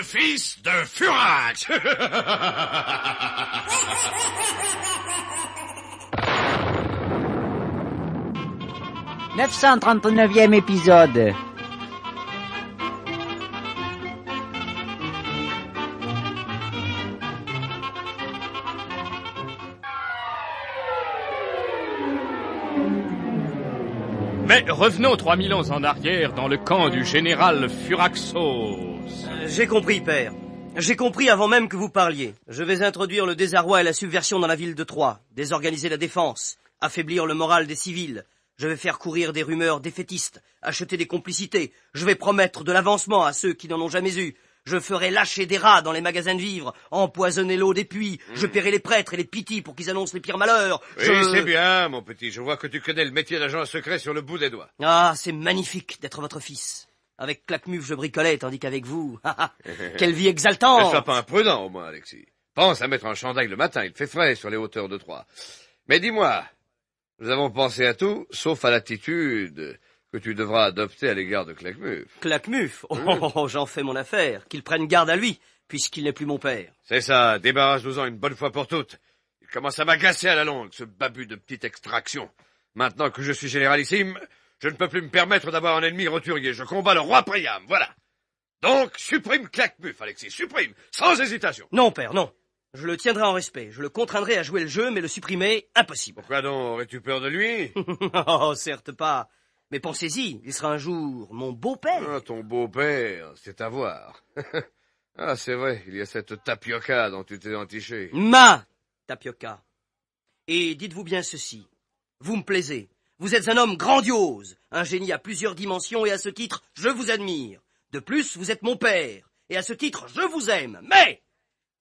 fils de Furax. 939e épisode. Mais revenons 3000 ans en arrière dans le camp du général Furaxos. J'ai compris, père. J'ai compris avant même que vous parliez. Je vais introduire le désarroi et la subversion dans la ville de Troie, désorganiser la défense, affaiblir le moral des civils. Je vais faire courir des rumeurs défaitistes, acheter des complicités. Je vais promettre de l'avancement à ceux qui n'en ont jamais eu. Je ferai lâcher des rats dans les magasins de vivres, empoisonner l'eau des puits. Je paierai les prêtres et les pitis pour qu'ils annoncent les pires malheurs. Oui, c'est bien, mon petit. Je vois que tu connais le métier d'agent secret sur le bout des doigts. Ah, c'est magnifique d'être votre fils. Avec Claquemuf, je bricolais, tandis qu'avec vous... Quelle vie exaltante! Ne sois pas imprudent, au moins, Alexis. Pense à mettre un chandail le matin, il fait frais sur les hauteurs de Troie. Mais dis-moi, nous avons pensé à tout, sauf à l'attitude que tu devras adopter à l'égard de Claquemuf. Claquemuf? Oh, j'en fais mon affaire. Qu'il prenne garde à lui, puisqu'il n'est plus mon père. C'est ça, débarrasse-nous-en une bonne fois pour toutes. Il commence à m'agacer à la longue, ce babu de petite extraction. Maintenant que je suis généralissime, je ne peux plus me permettre d'avoir un ennemi roturier. Je combats le roi Priam, voilà. Donc, supprime Claquemuf, Alexis, supprime, sans hésitation. Non, père, non. Je le tiendrai en respect. Je le contraindrai à jouer le jeu, mais le supprimer, impossible. Pourquoi donc? Aurais-tu peur de lui? Oh, certes pas. Mais pensez-y, il sera un jour mon beau-père. Ah, ton beau-père, c'est à voir. Ah, c'est vrai, il y a cette tapioca dont tu t'es entiché. Ma tapioca. Et dites-vous bien ceci. Vous me plaisez. Vous êtes un homme grandiose, un génie à plusieurs dimensions, et à ce titre, je vous admire. De plus, vous êtes mon père, et à ce titre, je vous aime.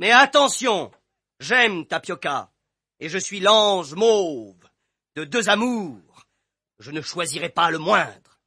Mais attention, j'aime Tapioca, et je suis l'ange mauve de deux amours. Je ne choisirai pas le moindre.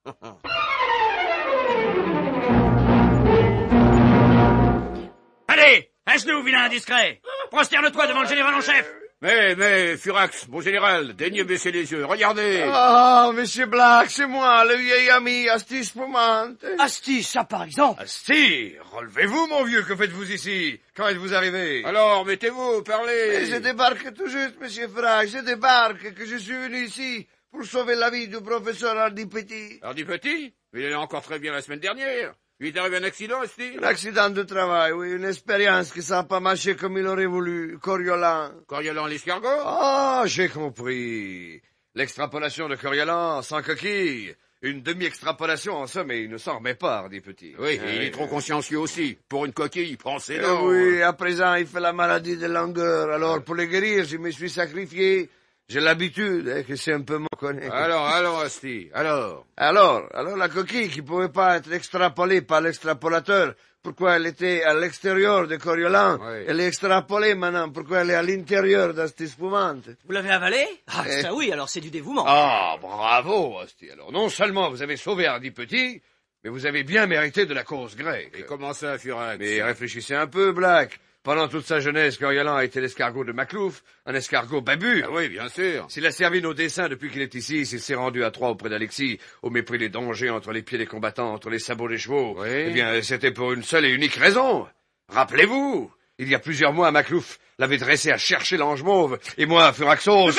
Allez, un genou, vilain indiscret. Prosterne-toi devant le général en chef. Mais, Furax, mon général, daignez baisser les yeux, regardez. Ah, monsieur Black, c'est moi, le vieil ami Asti Spumante. Asti, ça par exemple. Asti, relevez-vous, mon vieux, que faites-vous ici? Quand êtes-vous arrivé? Alors, mettez-vous, parlez. Mais je débarque tout juste, monsieur Furax, je débarque, que je suis venu ici pour sauver la vie du professeur Hardy Petit. Hardy Petit? Il est encore très bien la semaine dernière. Il est arrivé un accident, Asti? Un accident de travail, oui, une expérience qui n'a pas marché comme il aurait voulu. Coriolan. Coriolan l'escargot? Ah, j'ai compris. L'extrapolation de Coriolan sans coquille. Une demi-extrapolation en somme, et il ne s'en remet pas, Hardy Petit. Oui, et il est trop consciencieux aussi. Pour une coquille, il prend ses dents. Oui, à présent, il fait la maladie de langueur. Alors, pour le guérir, je me suis sacrifié. J'ai l'habitude, que c'est un peu mon connaît. Alors, Asti, alors, la coquille qui pouvait pas être extrapolée par l'extrapolateur, pourquoi elle était à l'extérieur de Coriolan, oui. Elle est extrapolée maintenant, pourquoi elle est à l'intérieur d'Asti Spumante. Vous l'avez avalé? Ah, ça oui, alors c'est du dévouement. Ah, bravo, Asti. Alors, non seulement vous avez sauvé Hardy Petit, mais vous avez bien mérité de la cause grecque. et comment ça, Furax? Mais réfléchissez un peu, Black. Pendant toute sa jeunesse, Coriolan a été l'escargot de Maclouf, un escargot babu. Ah oui, bien sûr. S'il a servi nos dessins depuis qu'il est ici, s'il s'est rendu à Troie auprès d'Alexis, au mépris des dangers entre les pieds des combattants, entre les sabots des chevaux, Oui. eh bien, c'était pour une seule et unique raison. Rappelez-vous, il y a plusieurs mois, Maclouf l'avait dressé à chercher l'ange mauve, et moi, Furaxos...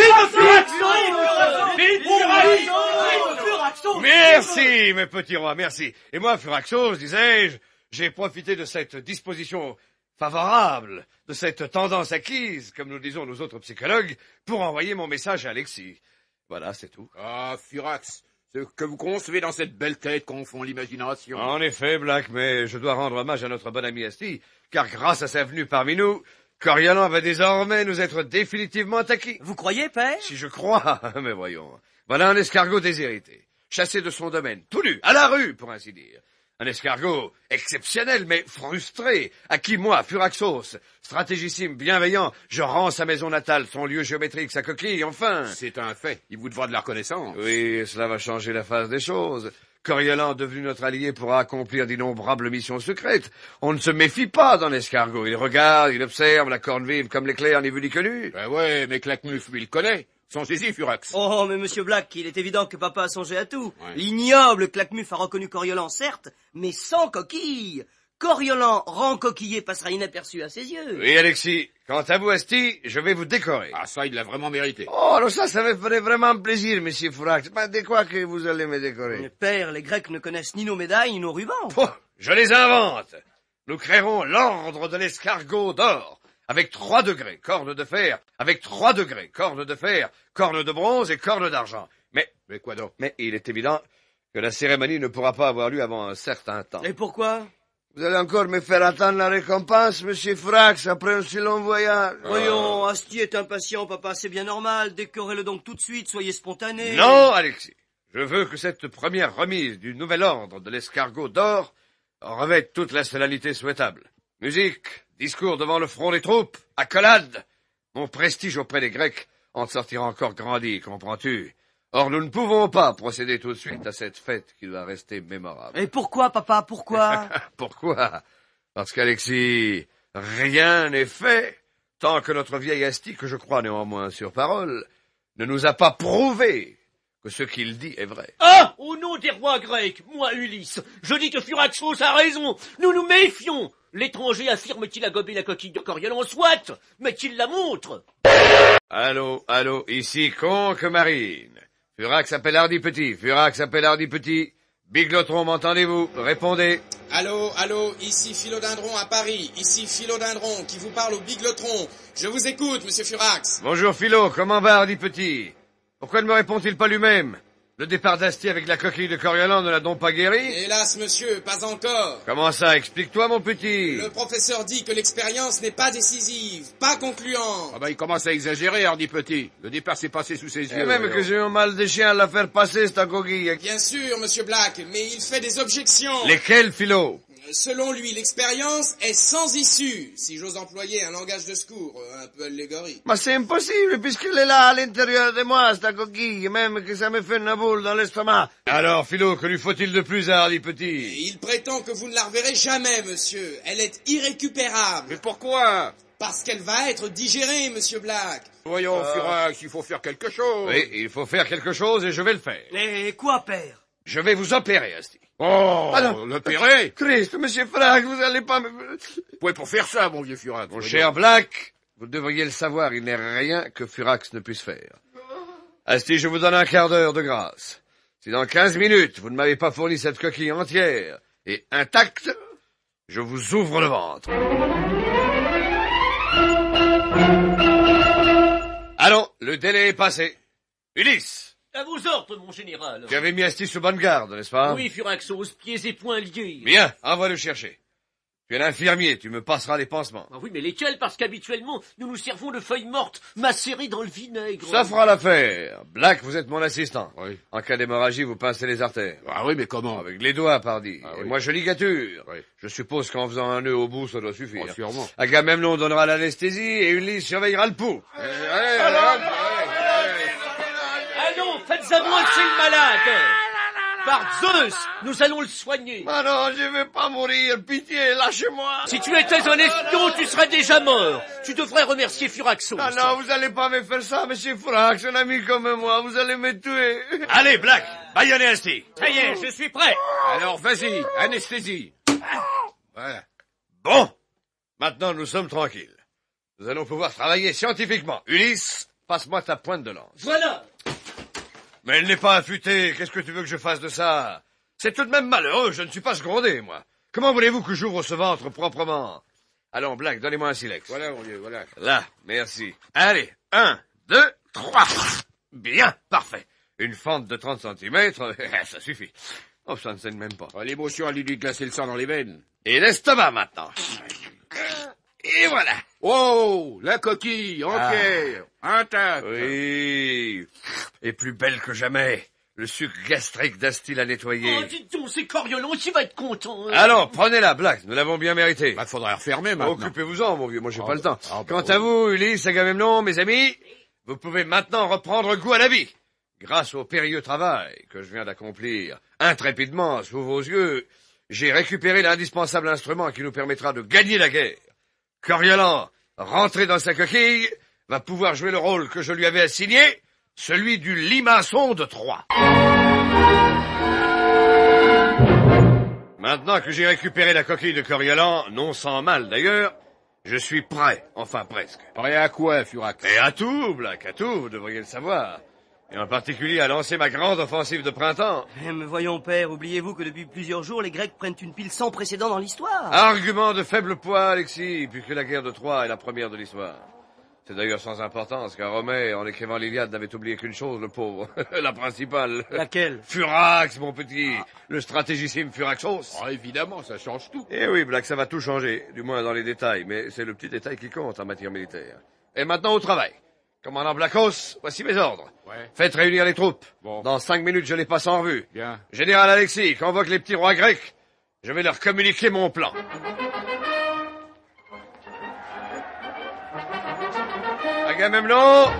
Merci, mes petits rois, merci. Et moi, Furaxos, disais-je, j'ai profité de cette disposition favorable, de cette tendance acquise, comme nous disons nous autres psychologues, pour envoyer mon message à Alexis. Voilà, c'est tout. Ah, Furax, ce que vous concevez dans cette belle tête confond l'imagination. En effet, Black, mais je dois rendre hommage à notre bon ami Asti, car grâce à sa venue parmi nous, Coriolan va désormais nous être définitivement acquis. Vous croyez, père? Si je crois, mais voyons. Voilà un escargot déshérité, chassé de son domaine, tout nu, à la rue, pour ainsi dire. Un escargot exceptionnel, mais frustré, à qui moi, Furaxos, stratégissime, bienveillant, je rends sa maison natale, son lieu géométrique, sa coquille, enfin. C'est un fait. Il vous devra de la reconnaissance. Oui, cela va changer la face des choses. Coriolan, devenu notre allié, pourra accomplir d'innombrables missions secrètes. On ne se méfie pas d'un escargot. Il regarde, il observe, la corne vive comme l'éclair, ni vu ni connu. Ben ouais, mais Claquemuf, lui, il connaît. Songez-y, Furax. Oh, mais monsieur Black, il est évident que papa a songé à tout. Ouais. L'ignoble Claquemuf a reconnu Coriolan, certes, mais sans coquille. Coriolan rencoquillé passera inaperçu à ses yeux. Oui, Alexis. Quant à vous, Asti, je vais vous décorer. Ah, ça, il l'a vraiment mérité. Oh, alors ça me ferait vraiment plaisir, monsieur Furax. Pas de quoi que vous allez me décorer. Mais père, les Grecs ne connaissent ni nos médailles ni nos rubans. Oh, je les invente. Nous créerons l'ordre de l'escargot d'or. Avec 3 degrés, corne de fer. Avec 3 degrés, corne de fer, corne de bronze et corne d'argent. Mais quoi donc? Mais il est évident que la cérémonie ne pourra pas avoir lieu avant un certain temps. Et pourquoi? Vous allez encore me faire attendre la récompense, monsieur Furax, après un si long voyage. Voyons, Asti est impatient, papa, c'est bien normal. Décorez-le donc tout de suite, soyez spontané. Non, Alexis. Je veux que cette première remise du nouvel ordre de l'escargot d'or revête toute la solennité souhaitable. Musique, discours devant le front des troupes, accolade. Mon prestige auprès des Grecs en sortira encore grandi, comprends-tu? Or, nous ne pouvons pas procéder tout de suite à cette fête qui doit rester mémorable. Et pourquoi, papa, pourquoi? Pourquoi? Parce qu'Alexis, rien n'est fait tant que notre vieil Asti, que je crois néanmoins sur parole, ne nous a pas prouvé que ce qu'il dit est vrai. Ah! Au nom des rois grecs, moi Ulysse, je dis que Furaxos a raison. Nous nous méfions. L'étranger affirme qu'il a gobé la coquille de Coriolan, soit, mais qu'il la montre. Allô, ici Conque Marine. Furax appelle Hardy Petit, Furax appelle Hardy Petit. Biglotron, m'entendez-vous? Répondez. Allô, ici Philodendron à Paris, ici Philodendron qui vous parle au Biglotron. Je vous écoute, monsieur Furax. Bonjour Philo, comment va Hardy Petit? Pourquoi ne me répond-il pas lui-même? Le départ d'Asti avec la coquille de Coriolan ne l'a donc pas guéri? Hélas, monsieur, pas encore. Comment ça? Explique-toi, mon petit. Le professeur dit que l'expérience n'est pas décisive, pas concluante. Ah bah, il commence à exagérer, Hardy Petit. Le départ s'est passé sous ses yeux. Et même que j'ai un mal de chien à la faire passer, cette coquille. Bien sûr, monsieur Black, mais il fait des objections. Lesquelles, Philo? Selon lui, l'expérience est sans issue, si j'ose employer un langage de secours, un peu allégorique. Mais c'est impossible, puisqu'elle est là, à l'intérieur de moi, cette coquille, même que ça me fait une boule dans l'estomac. Alors, Philo, que lui faut-il de plus à Hardy Petit? Et il prétend que vous ne la reverrez jamais, monsieur. Elle est irrécupérable. Mais pourquoi? Parce qu'elle va être digérée, monsieur Black. Voyons, Furax, il faut faire quelque chose. Oui, il faut faire quelque chose et je vais le faire. Et quoi, père? Je vais vous opérer, Asti. Oh, Alors, l'opérer? Christ, monsieur Furax, vous allez pas me... Ouais, pour faire ça, mon vieux Furax. Mon cher Black, vous devriez le savoir, il n'est rien que Furax ne puisse faire. Asti, je vous donne un quart d'heure de grâce. Si dans 15 minutes, vous ne m'avez pas fourni cette coquille entière et intacte, je vous ouvre le ventre. Allons, le délai est passé. Ulysse, À vos ordres, mon général. tu avais mis Asti sous bonne garde, n'est-ce pas? Oui, Furaxos, pieds et poings liés. Bien, envoie le chercher. Tu es l'infirmier, tu me passeras les pansements. Ah oui, mais lesquels? Parce qu'habituellement, nous nous servons de feuilles mortes macérées dans le vinaigre. Ça fera l'affaire. Black, vous êtes mon assistant. Oui. En cas d'hémorragie, vous pincez les artères. Ah oui, mais comment? Avec les doigts, pardi. Ah Et oui. moi, je ligature. Oui. Je suppose qu'en faisant un nœud au bout, ça doit suffire. Oh, sûrement. Agamemnon donnera l'anesthésie et Ulysse surveillera le pouls. Allons, faites avouer que c'est le malade. Par Zeus, nous allons le soigner. Ah non, je vais pas mourir. Pitié, lâchez-moi. Si tu étais un espion, tu serais déjà mort. Tu devrais remercier Furaxos. Non, non, vous allez pas me faire ça, monsieur Furax, un ami comme moi. Vous allez me tuer. Allez, Black, baïonnez Asti. Ça y est, je suis prêt. Alors, vas-y, anesthésie. Voilà. Bon. Maintenant, nous sommes tranquilles. Nous allons pouvoir travailler scientifiquement. Ulysse, passe-moi ta pointe de lance. Voilà. Mais elle n'est pas affûtée. Qu'est-ce que tu veux que je fasse de ça? C'est tout de même malheureux. Je ne suis pas secondé, moi. Comment voulez-vous que j'ouvre ce ventre proprement? Allons, Black, donnez-moi un silex. Voilà, mon vieux, voilà. Là, merci. Allez, 1, 2, 3. Bien, parfait. Une fente de 30 centimètres, ça suffit. Oh, ça ne saigne même pas. Oh, l'émotion a dû lui glacer le sang dans les veines. Et l'estomac, maintenant. Et voilà. Oh, la coquille, entière, intacte. Oui. Et plus belle que jamais. Le sucre gastrique d'Asti l'a nettoyé. Oh, dites donc, c'est Coriolan qui va être content. Alors, prenez-la, Black. Nous l'avons bien mérité. Bah, faudrait refermer maintenant. Occupez-vous-en, mon vieux. Moi, j'ai pas le temps. bah, Quant oui. à vous, Ulysse, Agamemnon, mes amis, vous pouvez maintenant reprendre goût à la vie. Grâce au périlleux travail que je viens d'accomplir intrépidement sous vos yeux, j'ai récupéré l'indispensable instrument qui nous permettra de gagner la guerre. Coriolan, rentré dans sa coquille, va pouvoir jouer le rôle que je lui avais assigné, celui du limaçon de Troie. Maintenant que j'ai récupéré la coquille de Coriolan, non sans mal d'ailleurs, je suis prêt, enfin presque. Prêt à quoi, Furax? Et à tout, Black, à tout, vous devriez le savoir. Et en particulier à lancer ma grande offensive de printemps. Mais voyons, père, oubliez-vous que depuis plusieurs jours, les Grecs prennent une pile sans précédent dans l'histoire. Argument de faible poids, Alexis, puisque la guerre de Troie est la première de l'histoire. C'est d'ailleurs sans importance, car Homère, en écrivant l'Iliade, n'avait oublié qu'une chose, le pauvre. La principale. Laquelle? Furax, mon petit. Le stratégissime Furaxos. Ah, évidemment, ça change tout. Eh oui, Black, ça va tout changer, du moins dans les détails, mais c'est le petit détail qui compte en matière militaire. Et maintenant au travail. Commandant Blackos, voici mes ordres. Ouais. Faites réunir les troupes. Bon. Dans 5 minutes, je les passe en revue. Bien. Général Alexis, convoque les petits rois grecs. Je vais leur communiquer mon plan. Agamemnon,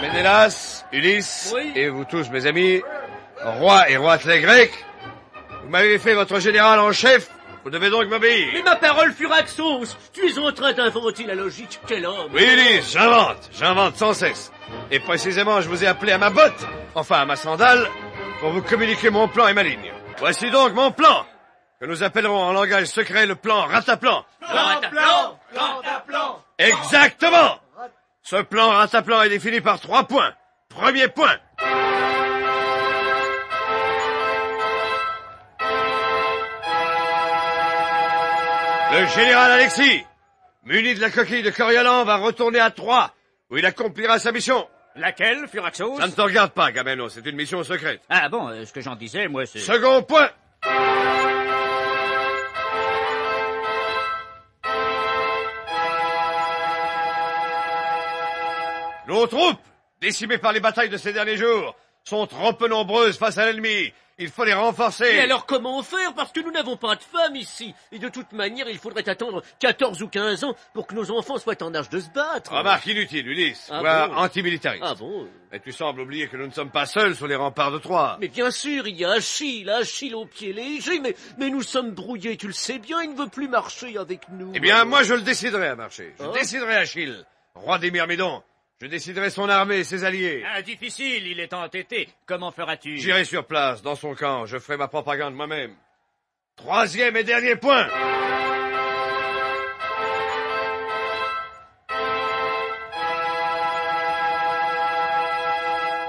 Ménélas, Ulysse, Oui. et vous tous, mes amis, rois et roitelets grecs, vous m'avez fait votre général en chef, vous devez donc m'obéir. Mais ma parole, Furaxos, tu es en train d'inventer la logique, quel homme. Oui, Ulysse, j'invente sans cesse. Et précisément, je vous ai appelé à ma botte, enfin à ma sandale, pour vous communiquer mon plan et ma ligne. Voici donc mon plan, que nous appellerons en langage secret le plan Rataplan. Plan. Exactement! Ce plan Rataplan est défini par 3 points. Premier point. Le général Alexis, muni de la coquille de Coriolan, va retourner à Troie, où il accomplira sa mission. Laquelle, Furaxos? Ça ne te regarde pas, Gameno, c'est une mission secrète. Ah bon, ce que j'en disais, moi, c'est... Second point. Nos troupes, décimées par les batailles de ces derniers jours, sont trop peu nombreuses face à l'ennemi. Il faut les renforcer. Et alors comment faire? Parce que nous n'avons pas de femmes ici. Et de toute manière, il faudrait attendre 14 ou 15 ans pour que nos enfants soient en âge de se battre. Remarque inutile, Ulysse, Ah voire bon antimilitariste. Ah bon? Et tu sembles oublier que nous ne sommes pas seuls sur les remparts de Troie. Mais bien sûr, il y a Achille au pied léger, mais nous sommes brouillés, tu le sais bien, il ne veut plus marcher avec nous. Eh bien, moi, je le déciderai à marcher. Je Hein déciderai Achille, roi des Myrmidons. Je déciderai son armée et ses alliés. Ah, difficile, il est entêté. Comment feras-tu? J'irai sur place, dans son camp. Je ferai ma propagande moi-même. Troisième et dernier point.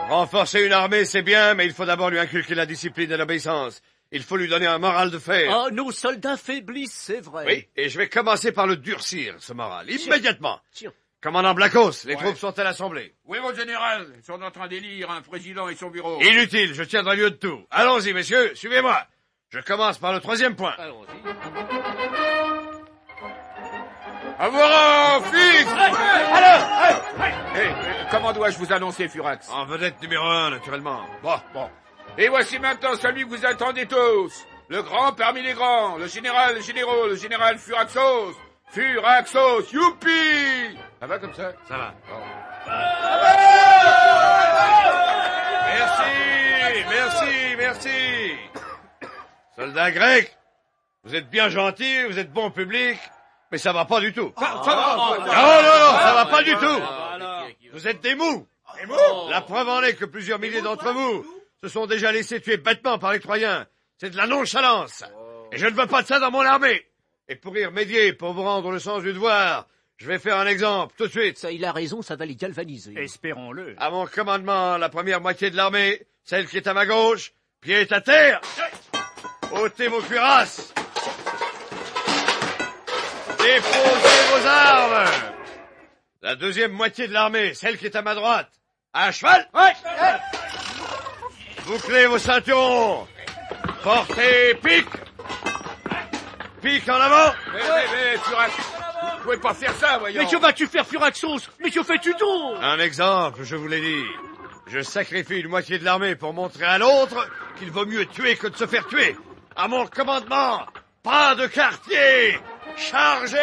Renforcer une armée, c'est bien, mais il faut d'abord lui inculquer la discipline et l'obéissance. Il faut lui donner un moral de fer. Ah, nos soldats faiblissent, c'est vrai. Oui, et je vais commencer par le durcir, ce moral, immédiatement. Tiens. Commandant Blackos, les Ouais. troupes sont à l'Assemblée. Oui, mon général, ils sont en train d'élire un président et son bureau. Inutile, je tiendrai lieu de tout. Allons-y, messieurs, suivez-moi. Je commence par le troisième point. Allons-y. À vos rangs, fils! Comment dois-je vous annoncer, Furax? En vedette numéro 1, naturellement. Bon. Et voici maintenant celui que vous attendez tous. Le grand parmi les grands, le général des généraux, le général Furaxos. Furaxos, youpi! Ça va comme ça? Ça va. Bon. Merci. Soldats grecs, vous êtes bien gentils, vous êtes bons public, mais ça va pas du tout. Ça va. Non, ça va pas du tout. Alors. Vous êtes des mous. La preuve en est que plusieurs milliers d'entre vous se sont déjà laissés tuer bêtement par les Troyens. C'est de la nonchalance. Et je ne veux pas de ça dans mon armée. Et pour y remédier, pour vous rendre le sens du devoir, je vais faire un exemple, tout de suite. Ça, il a raison, ça va les galvaniser. Espérons-le. À mon commandement, la première moitié de l'armée, celle qui est à ma gauche, pied à terre. Ôtez vos cuirasses. Déposez vos armes. La deuxième moitié de l'armée, celle qui est à ma droite, à cheval. Bouclez vos ceintures. Portez pique. Pique en avant. Mais, Furax, vous pouvez pas faire ça, voyons. Mais que vas-tu faire, Furaxos? Mais que fais-tu donc? Un exemple, je vous l'ai dit. Je sacrifie une moitié de l'armée pour montrer à l'autre qu'il vaut mieux tuer que de se faire tuer. À mon commandement, pas de quartier. Chargez!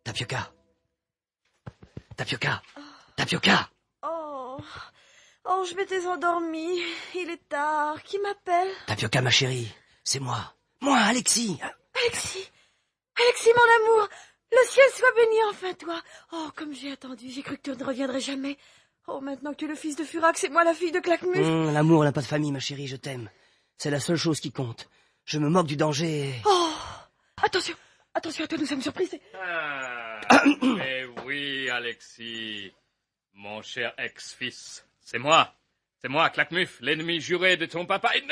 Tapioca. Tapioca! Tapioca! Oh, je m'étais endormie. Il est tard. Qui m'appelle? Tapioca, ma chérie, c'est moi. Moi, Alexis. Alexis, mon amour. Le ciel soit béni enfin, toi. Oh, comme j'ai attendu. J'ai cru que tu ne reviendrais jamais. Oh, maintenant que tu es le fils de Furax et moi la fille de Claquemuse. L'amour n'a pas de famille, ma chérie, je t'aime. C'est la seule chose qui compte. Je me moque du danger. Oh, attention à toi, nous sommes surprises. Mais oui, Alexis, mon cher ex-fils, c'est moi, Claquemuse, l'ennemi juré de ton papa. Et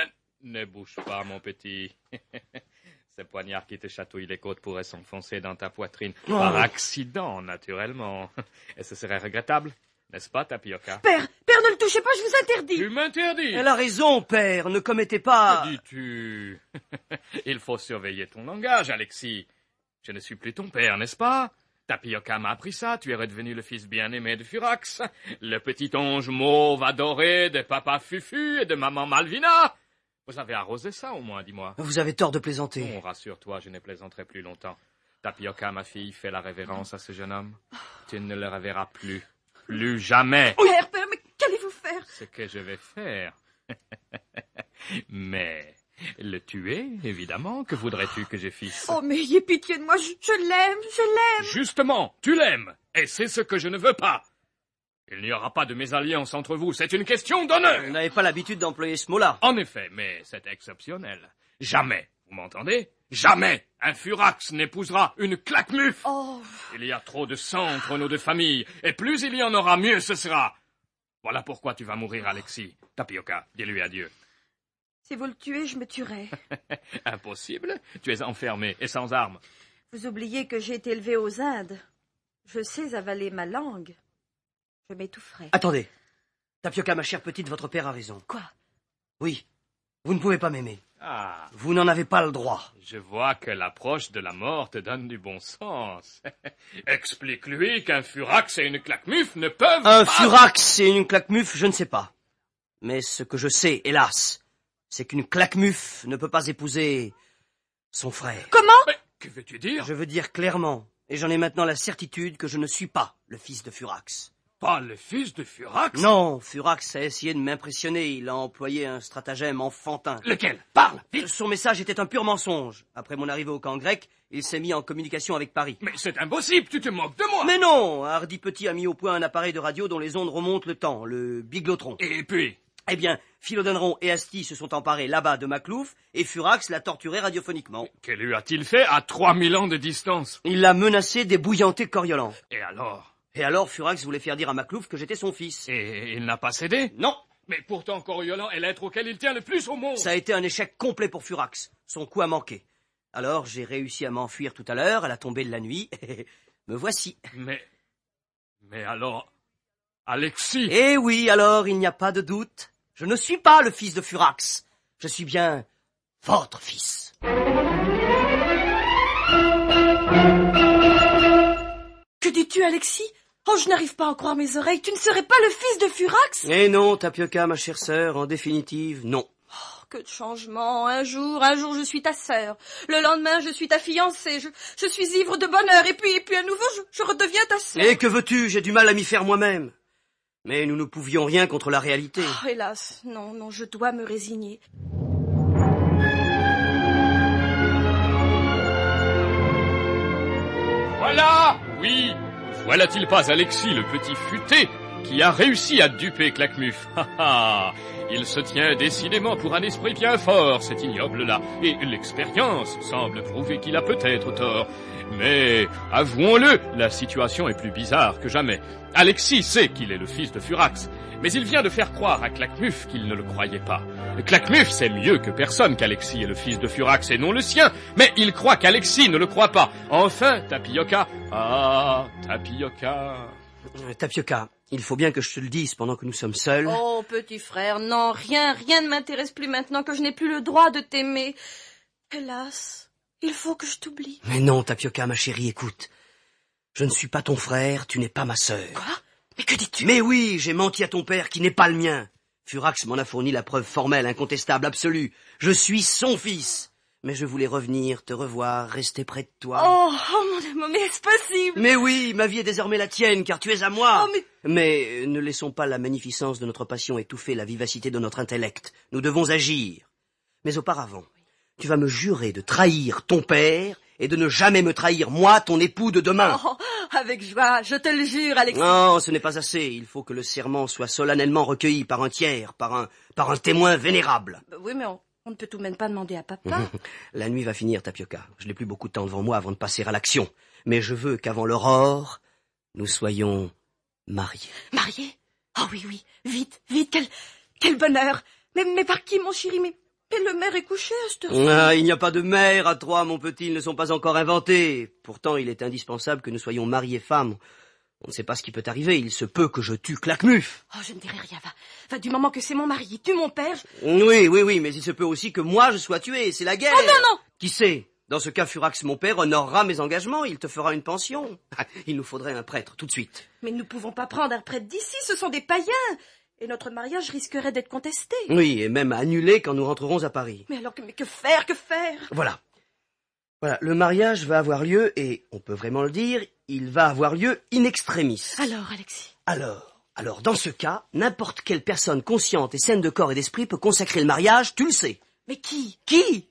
ne bouge pas, mon petit. Ces poignards qui te chatouillent les côtes pourraient s'enfoncer dans ta poitrine, par accident, naturellement. Et ce serait regrettable, n'est-ce pas, Tapioca? Père, ne le touchez pas, je vous interdis. Tu m'interdis. Elle a raison, père, ne commettez pas... Que dis-tu? Il faut surveiller ton langage, Alexis. Je ne suis plus ton père, n'est-ce pas? Tapioca m'a appris ça, tu es redevenu le fils bien-aimé de Furax, le petit ange mauve adoré de papa Fufu et de maman Malvina. Vous avez arrosé ça au moins, dis-moi. Vous avez tort de plaisanter. Non, rassure-toi, je ne plaisanterai plus longtemps. Tapioca, ma fille, fais la révérence à ce jeune homme. Tu ne le reverras plus. Plus jamais. Père, mais qu'allez-vous faire? Ce que je vais faire. Mais le tuer, évidemment. Que voudrais-tu que je fisse? Oh, mais ayez pitié de moi, je l'aime. Justement, tu l'aimes. Et c'est ce que je ne veux pas. Il n'y aura pas de mésalliance entre vous, c'est une question d'honneur. Vous n'avez pas l'habitude d'employer ce mot-là. En effet, mais c'est exceptionnel. Jamais, vous m'entendez? Jamais un Furax n'épousera une Claquemuse. Oh. Il y a trop de sang entre nos deux familles, et plus il y en aura, mieux ce sera. Voilà pourquoi tu vas mourir, Alexis. Tapioca, dis-lui adieu. Si vous le tuez, je me tuerai. Impossible, tu es enfermé et sans armes. Vous oubliez que j'ai été élevée aux Indes. Je sais avaler ma langue. Je m'étoufferai. Attendez. Tapioca, ma chère petite, votre père a raison. Quoi? Oui, vous ne pouvez pas m'aimer. Ah, Vous n'en avez pas le droit. je vois que l'approche de la mort te donne du bon sens. Explique-lui qu'un Furax et une Claquemuse ne peuvent Un pas... Furax et une Claquemuse, je ne sais pas. Mais ce que je sais, hélas, c'est qu'une Claquemuse ne peut pas épouser son frère. Comment? Mais que veux-tu dire? Je veux dire clairement, et j'en ai maintenant la certitude, que je ne suis pas le fils de Furax. Pas le fils de Furax? Non, Furax a essayé de m'impressionner. Il a employé un stratagème enfantin. Lequel? Parle, vite. Son message était un pur mensonge. Après mon arrivée au camp grec, il s'est mis en communication avec Paris. Mais c'est impossible, tu te moques de moi. Mais non, un hardi petit a mis au point un appareil de radio dont les ondes remontent le temps, le biglotron. Et puis? Eh bien, Philodendron et Asti se sont emparés là-bas de Maclouf, et Furax l'a torturé radiophoniquement. Que lui a-t-il fait à 3000 ans de distance? Il l'a menacé d'ébouillanter Coriolan. Et alors? Et alors, Furax voulait faire dire à Maclouf que j'étais son fils. Et il n'a pas cédé? Non, Mais pourtant Coriolan est l'être auquel il tient le plus au monde. ça a été un échec complet pour Furax. Son coup a manqué. Alors, j'ai réussi à m'enfuir tout à l'heure, à la tombée de la nuit, et me voici. Mais alors... Alexis! Eh oui, alors, il n'y a pas de doute. Je ne suis pas le fils de Furax. Je suis bien votre fils. Que dis-tu, Alexis? Oh, je n'arrive pas à en croire mes oreilles. Tu ne serais pas le fils de Furax? Eh non, Tapioca, ma chère sœur, en définitive, non. Oh, que de changements. Un jour, je suis ta sœur. Le lendemain, je suis ta fiancée. Je suis ivre de bonheur. Et puis à nouveau, je redeviens ta sœur. Et que veux-tu? J'ai du mal à m'y faire moi-même. Mais nous ne pouvions rien contre la réalité. Oh, hélas, non, je dois me résigner. Voilà! Oui! Voilà-t-il pas Alexis, le petit futé, qui a réussi à duper Claquemuse? Il se tient décidément pour un esprit bien fort, cet ignoble-là, et l'expérience semble prouver qu'il a peut-être tort. Mais, avouons-le, la situation est plus bizarre que jamais. Alexis sait qu'il est le fils de Furax, mais il vient de faire croire à Claquemuse qu'il ne le croyait pas. Claquemuse sait mieux que personne qu'Alexis est le fils de Furax et non le sien, mais il croit qu'Alexis ne le croit pas. Enfin, Tapioca... Ah, Tapioca... Tapioca, il faut bien que je te le dise pendant que nous sommes seuls. Oh, petit frère, non, rien ne m'intéresse plus maintenant que je n'ai plus le droit de t'aimer. Hélas, il faut que je t'oublie. Mais non, Tapioca, ma chérie, écoute. Je ne suis pas ton frère, tu n'es pas ma sœur. Quoi? Mais que dis-tu? Mais oui, j'ai menti à ton père qui n'est pas le mien. Furax m'en a fourni la preuve formelle, incontestable, absolue. Je suis son fils. Mais je voulais revenir, te revoir, rester près de toi. Oh mon Dieu, mais est-ce possible? Mais oui, ma vie est désormais la tienne, car tu es à moi. Oh, Mais ne laissons pas la magnificence de notre passion étouffer la vivacité de notre intellect. Nous devons agir. Mais auparavant, tu vas me jurer de trahir ton père et de ne jamais me trahir, moi, ton époux de demain. Oh, avec joie, je te le jure, Alexis. Non, ce n'est pas assez. Il faut que le serment soit solennellement recueilli par un tiers, par un témoin vénérable. Oui, mais on ne peut tout de même pas demander à papa. La nuit va finir, Tapioca. Je n'ai plus beaucoup de temps devant moi avant de passer à l'action. Mais je veux qu'avant l'aurore, nous soyons mariés. Marié? Oh oui, oui, vite, vite, quel bonheur. Mais par qui, mon chéri? Mais le maire est couché à cette heure. Ah, il n'y a pas de mère à Troyes, mon petit, ils ne sont pas encore inventés. Pourtant, il est indispensable que nous soyons mariés femmes. On ne sait pas ce qui peut arriver, il se peut que je tue Claquemuf. Oh, je ne dirai rien, va, du moment que c'est mon mari, tue mon père. Oui, mais il se peut aussi que moi je sois tué, c'est la guerre. Oh non! Qui sait? Dans ce cas, Furax, mon père, honorera mes engagements, il te fera une pension. Il nous faudrait un prêtre, tout de suite. Mais nous ne pouvons pas prendre un prêtre d'ici, ce sont des païens. Et notre mariage risquerait d'être contesté. Oui, et même annulé quand nous rentrerons à Paris. Mais alors, que faire? Voilà, le mariage va avoir lieu, et on peut vraiment le dire, il va avoir lieu in extremis. Alors, Alexis? Alors, dans ce cas, n'importe quelle personne consciente et saine de corps et d'esprit peut consacrer le mariage, tu le sais. Mais qui? Qui?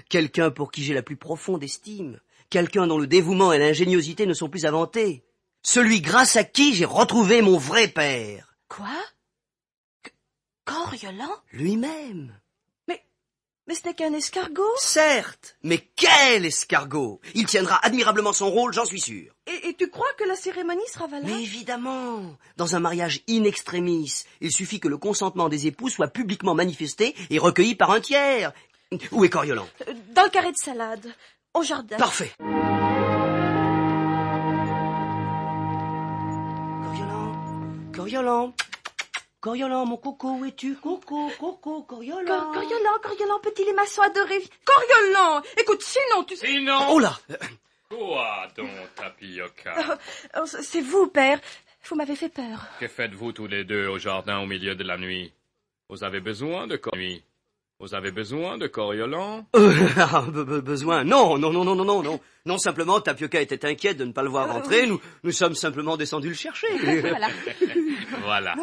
Quelqu'un pour qui j'ai la plus profonde estime. Quelqu'un dont le dévouement et l'ingéniosité ne sont plus inventés. Celui grâce à qui j'ai retrouvé mon vrai père. Quoi? Coriolan? Lui-même. Mais ce n'est qu'un escargot? Certes, mais quel escargot! Il tiendra admirablement son rôle, j'en suis sûr. Et tu crois que la cérémonie sera valable? Mais évidemment! Dans un mariage in extremis, il suffit que le consentement des époux soit publiquement manifesté et recueilli par un tiers. Où est Coriolan? Dans le carré de salade, au jardin. Parfait! Coriolan, mon coco, où es-tu? Coco, Coriolan. Coriolan, petit limaçon adoré. Coriolan! Écoute, sinon tu... Sinon... Oh là! Quoi donc, Tapioca? C'est vous, père. Vous m'avez fait peur. Que faites-vous tous les deux au jardin au milieu de la nuit? Vous avez besoin de nuit? Vous avez besoin de Coriolan? Besoin? Non. Non, simplement, Tapioca était inquiète de ne pas le voir rentrer. Nous sommes simplement descendus le chercher. Voilà.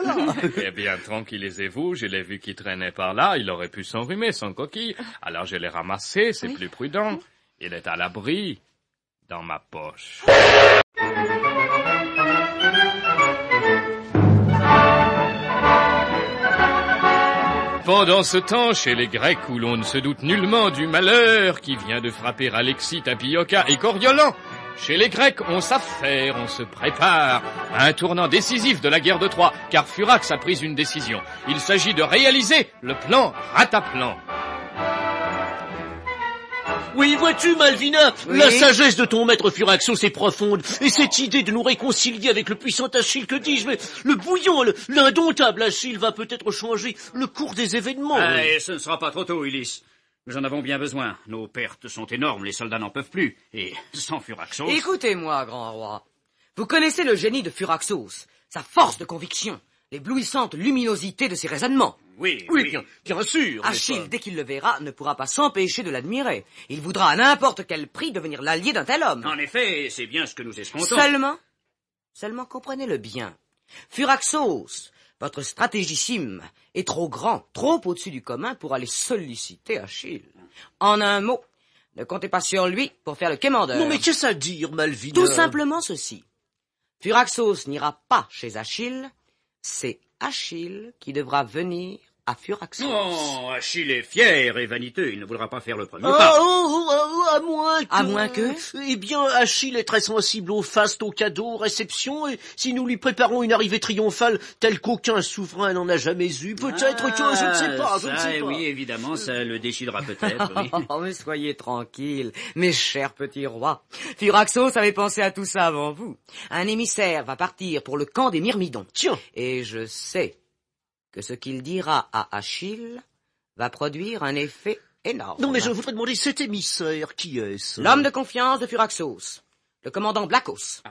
Eh bien, tranquillisez-vous, je l'ai vu qui traînait par là, il aurait pu s'enrhumer sans coquille. Alors je l'ai ramassé, c'est plus prudent. Il est à l'abri, dans ma poche. Pendant ce temps, chez les Grecs, où l'on ne se doute nullement du malheur qui vient de frapper Alexis, Tapioca et Coriolan, chez les Grecs, on s'affaire, on se prépare à un tournant décisif de la guerre de Troie, car Furax a pris une décision. Il s'agit de réaliser le plan Rataplan. Oui, vois-tu, Malvina, Oui. la sagesse de ton maître Furaxos est profonde, et cette idée de nous réconcilier avec le puissant Achille, que dis-je, mais le bouillant, l'indomptable Achille va peut-être changer le cours des événements. Et ce ne sera pas trop tôt, Ulysse. Nous en avons bien besoin. Nos pertes sont énormes, les soldats n'en peuvent plus. Et sans Furaxos... Écoutez-moi, grand roi. Vous connaissez le génie de Furaxos, sa force de conviction, l'éblouissante luminosité de ses raisonnements. Oui, bien sûr. Achille, dès qu'il le verra, ne pourra pas s'empêcher de l'admirer. Il voudra à n'importe quel prix devenir l'allié d'un tel homme. En effet, c'est bien ce que nous escomptons. Seulement comprenez-le bien. Furaxos, votre stratégissime, est trop grand, trop au-dessus du commun pour aller solliciter Achille. En un mot, ne comptez pas sur lui pour faire le quémandeur. Non, mais qu'est-ce à dire, Malvina? Tout simplement ceci. Furaxos n'ira pas chez Achille, c'est Achille qui devra venir à Furaxos. Non, Achille est fier et vaniteux, il ne voudra pas faire le premier pas. À moins que... À moins que... Eh bien, Achille est très sensible aux fastes, aux cadeaux, aux réceptions, et si nous lui préparons une arrivée triomphale telle qu'aucun souverain n'en a jamais eu, peut-être que... Je ne sais pas. Oui, évidemment, ça le décidera peut-être, oui. Oh, mais soyez tranquilles, mes chers petits rois. Furaxos avait pensé à tout ça avant vous. Un émissaire va partir pour le camp des Myrmidons. Tiens. Et je sais que ce qu'il dira à Achille va produire un effet énorme. Non, mais je voudrais demander cet émissaire, qui est-ce? L'homme de confiance de Furaxos, le commandant Blacos.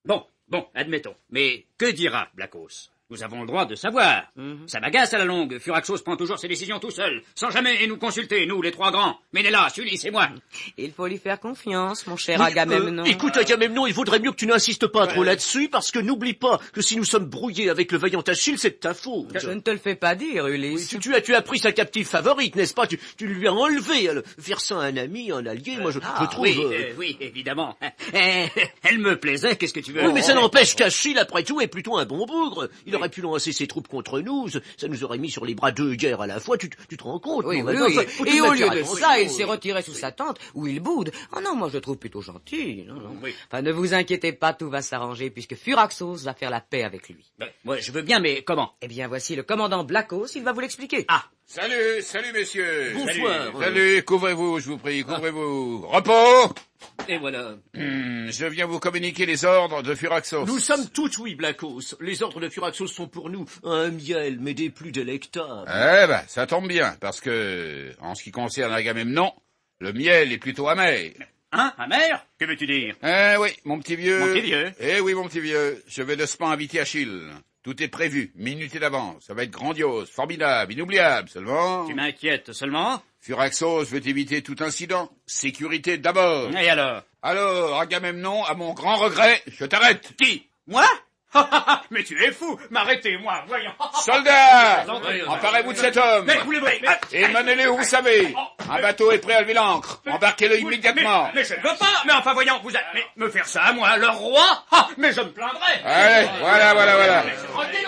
Bon, admettons. Mais que dira Blacos? Nous avons le droit de savoir. Ça m'agace à la longue. Furaxos prend toujours ses décisions tout seul, sans jamais nous consulter, nous, les trois grands. Ménélas, Ulysse et moi. Il faut lui faire confiance, mon cher Agamemnon. Écoute, Agamemnon, il vaudrait mieux que tu n'insistes pas trop là-dessus, parce que n'oublie pas que si nous sommes brouillés avec le vaillant Achille, c'est de ta faute. Je ne te le fais pas dire, Ulysse. Oui, tu as pris sa captive favorite, n'est-ce pas? Tu lui as enlevé. Faire ça à un ami, un allié, moi je trouve... Oui, évidemment. Elle me plaisait, qu'est-ce que tu veux? Oui, mais ça n'empêche qu'Achille, après tout, est plutôt un bon bougre. Il aurait pu lancer ses troupes contre nous, ça nous aurait mis sur les bras deux guerres à la fois, tu te rends compte? Oui. Faut Et au lieu de attention. ça, il s'est retiré sous sa tente, où il boude. Oh non, moi je le trouve plutôt gentil. Non. Enfin, ne vous inquiétez pas, tout va s'arranger, puisque Furaxos va faire la paix avec lui. Moi, je veux bien, mais comment? Eh bien, voici le commandant Blacos, il va vous l'expliquer. Ah. Salut, messieurs. Bonsoir. Salut, couvrez-vous, je vous prie, couvrez-vous. Repos. Et voilà. Je viens vous communiquer les ordres de Furaxos. Nous sommes tous oui, Blacos. Les ordres de Furaxos sont pour nous un miel, mais des plus délectables. Eh ben, ça tombe bien, parce que, en ce qui concerne Agamemnon, le miel est plutôt amer. Hein, amer? Que veux-tu dire? Eh oui, mon petit vieux. Mon petit vieux? Eh oui, mon petit vieux. Je vais doucement inviter Achille. Tout est prévu, minuté d'avance. Ça va être grandiose, formidable, inoubliable. Seulement... Tu m'inquiètes seulement? Furaxos veut éviter tout incident. Sécurité d'abord. Et alors? Alors, Agamemnon, à mon grand regret, je t'arrête. Qui? Moi? Mais tu es fou! M'arrêtez, moi, voyons! Soldats! Emparez-vous de cet homme! Mais voulez-vous... Et menez-le où vous savez! Un bateau est prêt à lever l'ancre. Embarquez-le immédiatement. Mais je ne veux pas! Mais enfin, voyons, vous allez me faire ça à moi, le roi? Mais je me plaindrai! Allez, voilà.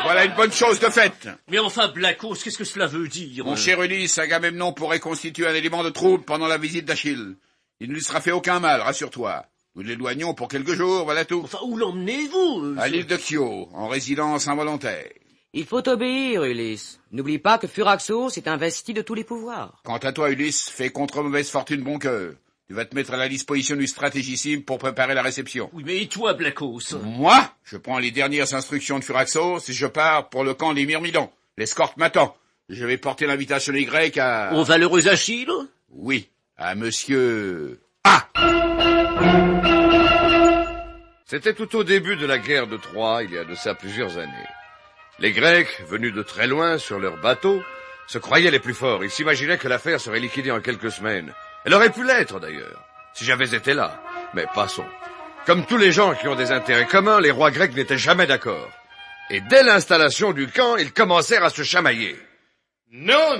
Voilà une bonne chose de faite. Mais enfin, Blacos, qu'est-ce que cela veut dire? Mon cher Ulysse, Agamemnon pourrait constituer un élément de trouble pendant la visite d'Achille. Il ne lui sera fait aucun mal, rassure-toi. Nous l'éloignons pour quelques jours, voilà tout. Enfin, où l'emmenez-vous? À l'île de Kyo, en résidence involontaire. Il faut obéir, Ulysse. N'oublie pas que Furaxos est investi de tous les pouvoirs. Quant à toi, Ulysse, fais contre mauvaise fortune bon cœur. Tu vas te mettre à la disposition du stratégissime pour préparer la réception. Oui, mais et toi, Blacos? Moi, je prends les dernières instructions de Furaxos et je pars pour le camp des Myrmidons. L'escorte m'attend. Je vais porter l'invitation des Grecs à... Au valeureux Achille? Oui, à monsieur... A. C'était tout au début de la guerre de Troie, il y a de ça plusieurs années. Les Grecs, venus de très loin sur leurs bateaux, se croyaient les plus forts. Ils s'imaginaient que l'affaire serait liquidée en quelques semaines. Elle aurait pu l'être, d'ailleurs, si j'avais été là. Mais passons. Comme tous les gens qui ont des intérêts communs, les rois grecs n'étaient jamais d'accord. Et dès l'installation du camp, ils commencèrent à se chamailler. Non,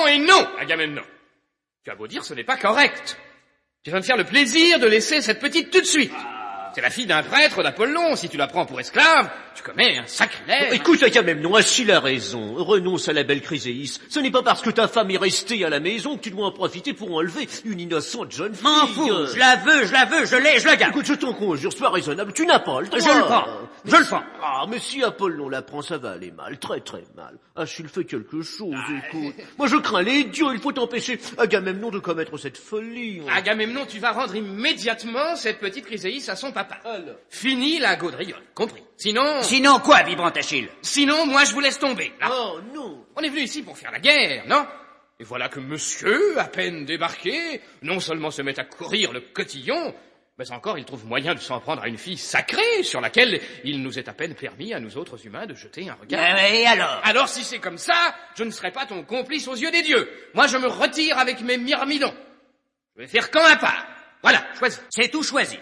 et non, Agamemnon. Tu as beau dire, ce n'est pas correct. Tu vas me faire le plaisir de laisser cette petite tout de suite. C'est la fille d'un prêtre d'Apollon. Si tu la prends pour esclave, tu commets un sacrilège. Écoute, Agamemnon, Achille a raison. Renonce à la belle Chryséis. Ce n'est pas parce que ta femme est restée à la maison que tu dois en profiter pour enlever une innocente jeune fille. M'en fous, je la veux, je l'ai, je la garde. Écoute, je t'en conjure, sois raisonnable, tu n'as pas le droit. Je le prends. Ah, mais si Apollon la prend, ça va aller mal, très très mal. Achille fait quelque chose, écoute. Moi je crains les dieux, il faut empêcher Agamemnon de commettre cette folie. Agamemnon, tu vas rendre immédiatement cette petite Chryséis à son papa. Alors. Fini la gaudriole, compris. Sinon quoi, vibrant Achille? Sinon, moi je vous laisse tomber. Là. Oh non. On est venu ici pour faire la guerre, non? Et voilà que monsieur, à peine débarqué, non seulement se met à courir le cotillon, mais encore il trouve moyen de s'en prendre à une fille sacrée sur laquelle il nous est à peine permis à nous autres humains de jeter un regard. Et alors? Alors si c'est comme ça, je ne serai pas ton complice aux yeux des dieux. Moi je me retire avec mes myrmidons. Je vais faire camp à part. Voilà, choisis. C'est tout choisi.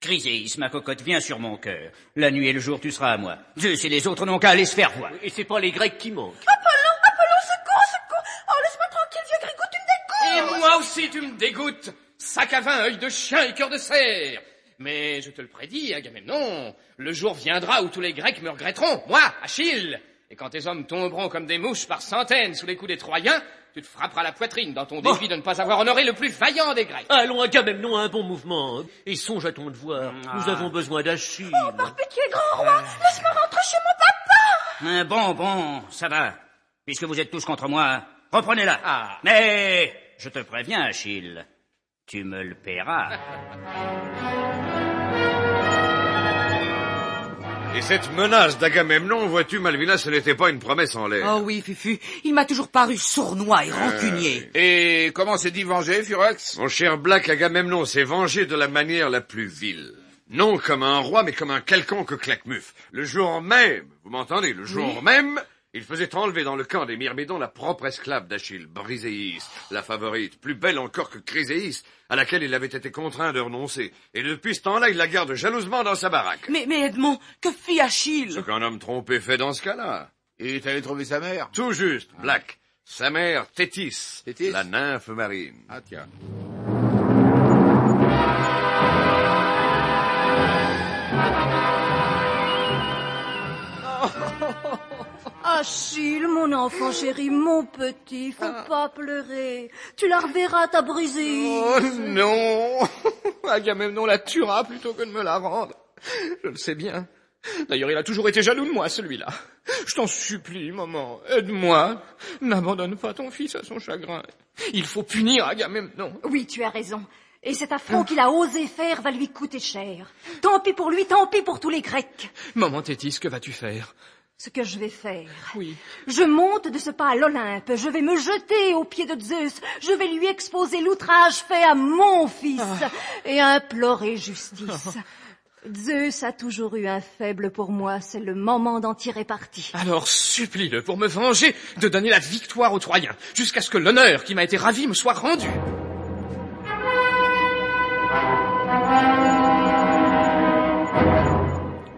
Chryséis, ma cocotte, viens sur mon cœur. La nuit et le jour, tu seras à moi. Zeus et les autres n'ont qu'à aller se faire voir. Et c'est pas les Grecs qui manquent. Apollon, secours! Oh, laisse-moi tranquille, vieux Grégou, tu me dégoûtes! Et moi aussi tu me dégoûtes. Sac à vin, œil de chien et cœur de cerf. Mais je te le prédis, Agamemnon, le jour viendra où tous les Grecs me regretteront, moi, Achille. Et quand tes hommes tomberont comme des mouches par centaines sous les coups des Troyens, tu te frapperas la poitrine dans ton défi de ne pas avoir honoré le plus vaillant des Grecs. Allons, Agamemnon a un bon mouvement. Et songe à ton devoir. Nous avons besoin d'Achille. Oh, par pitié, grand roi, laisse-moi rentrer chez mon papa! Bon, ça va. Puisque vous êtes tous contre moi, reprenez-la. Mais, je te préviens, Achille, tu me le paieras. Et cette menace d'Agamemnon, vois-tu, Malvina, ce n'était pas une promesse en l'air. Oh oui, Fufu, il m'a toujours paru sournois et rancunier. Et comment s'est dit venger, Furax? Mon cher Black, Agamemnon s'est vengé de la manière la plus vile. Non comme un roi, mais comme un quelconque claquemuf. Le jour même, vous m'entendez, le jour même, il faisait enlever dans le camp des Myrmidons la propre esclave d'Achille, Briséis, la favorite, plus belle encore que Chryséis, à laquelle il avait été contraint de renoncer. Et depuis ce temps-là, il la garde jalousement dans sa baraque. Mais Edmond, que fit Achille? Ce qu'un homme trompé fait dans ce cas-là. Il est allé trouver sa mère. Tout juste, Black. Sa mère, Thétis, Thétis la nymphe marine. Ah tiens. Achille, mon enfant chéri, mon petit, faut pas pleurer. Tu la reverras, ta brisée. Oh non. Agamemnon la tuera plutôt que de me la rendre. Je le sais bien. D'ailleurs, il a toujours été jaloux de moi, celui-là. Je t'en supplie, maman, aide-moi. N'abandonne pas ton fils à son chagrin. Il faut punir Agamemnon. Oui, tu as raison. Et cet affront qu'il a osé faire va lui coûter cher. Tant pis pour lui, tant pis pour tous les Grecs. Maman Thétis, que vas-tu faire? Ce que je vais faire. Oui. Je monte de ce pas à l'Olympe, je vais me jeter aux pieds de Zeus, je vais lui exposer l'outrage fait à mon fils et implorer justice. Zeus a toujours eu un faible pour moi, c'est le moment d'en tirer parti. Alors supplie-le pour me venger de donner la victoire aux Troyens, jusqu'à ce que l'honneur qui m'a été ravi me soit rendu.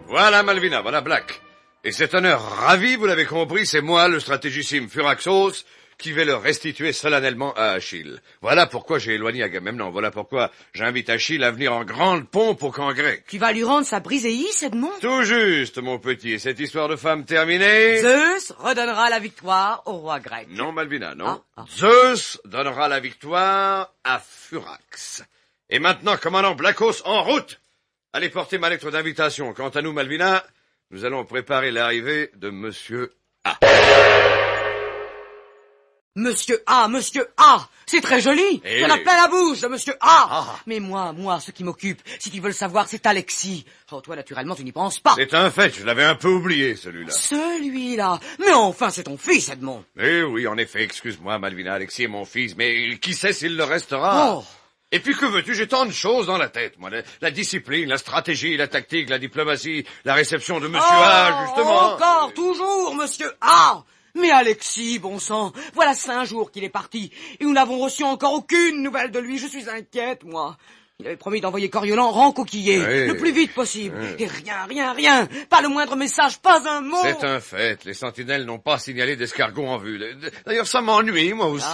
Voilà Malvina, voilà Black. Et cet honneur ravi, vous l'avez compris, c'est moi, le stratégissime Furaxos, qui vais le restituer solennellement à Achille. Voilà pourquoi j'ai éloigné Agamemnon, voilà pourquoi j'invite Achille à venir en grande pompe au camp grec. Tu vas lui rendre sa Briséis, Edmond? Tout juste, mon petit, et cette histoire de femme terminée... Zeus redonnera la victoire au roi grec. Non, Malvina, non. Zeus donnera la victoire à Furax. Et maintenant, commandant Blacos, en route! Allez porter ma lettre d'invitation. Quant à nous, Malvina, nous allons préparer l'arrivée de Monsieur A. Monsieur A, c'est très joli. Eh On a oui. plein la bouche de Monsieur A. Mais moi, ce qui m'occupe, si tu veux le savoir, c'est Alexis. Oh, toi, naturellement, tu n'y penses pas. C'est un fait, je l'avais un peu oublié, celui-là. Celui-là. Mais enfin, c'est ton fils, Edmond. Eh oui, en effet, excuse-moi, Malvina, Alexis est mon fils, mais qui sait s'il le restera? Oh. Et puis que veux-tu, j'ai tant de choses dans la tête, moi. La discipline, la stratégie, la tactique, la diplomatie, la réception de Monsieur A, justement. Encore, toujours, Monsieur A. Mais Alexis, bon sang, voilà 5 jours qu'il est parti, et nous n'avons reçu encore aucune nouvelle de lui. Je suis inquiète, moi. Il avait promis d'envoyer Coriolan rencoquillé, Oui. le plus vite possible. Oui. Et rien, pas le moindre message, pas un mot. C'est un fait, les sentinelles n'ont pas signalé d'escargot en vue. D'ailleurs, ça m'ennuie, moi aussi.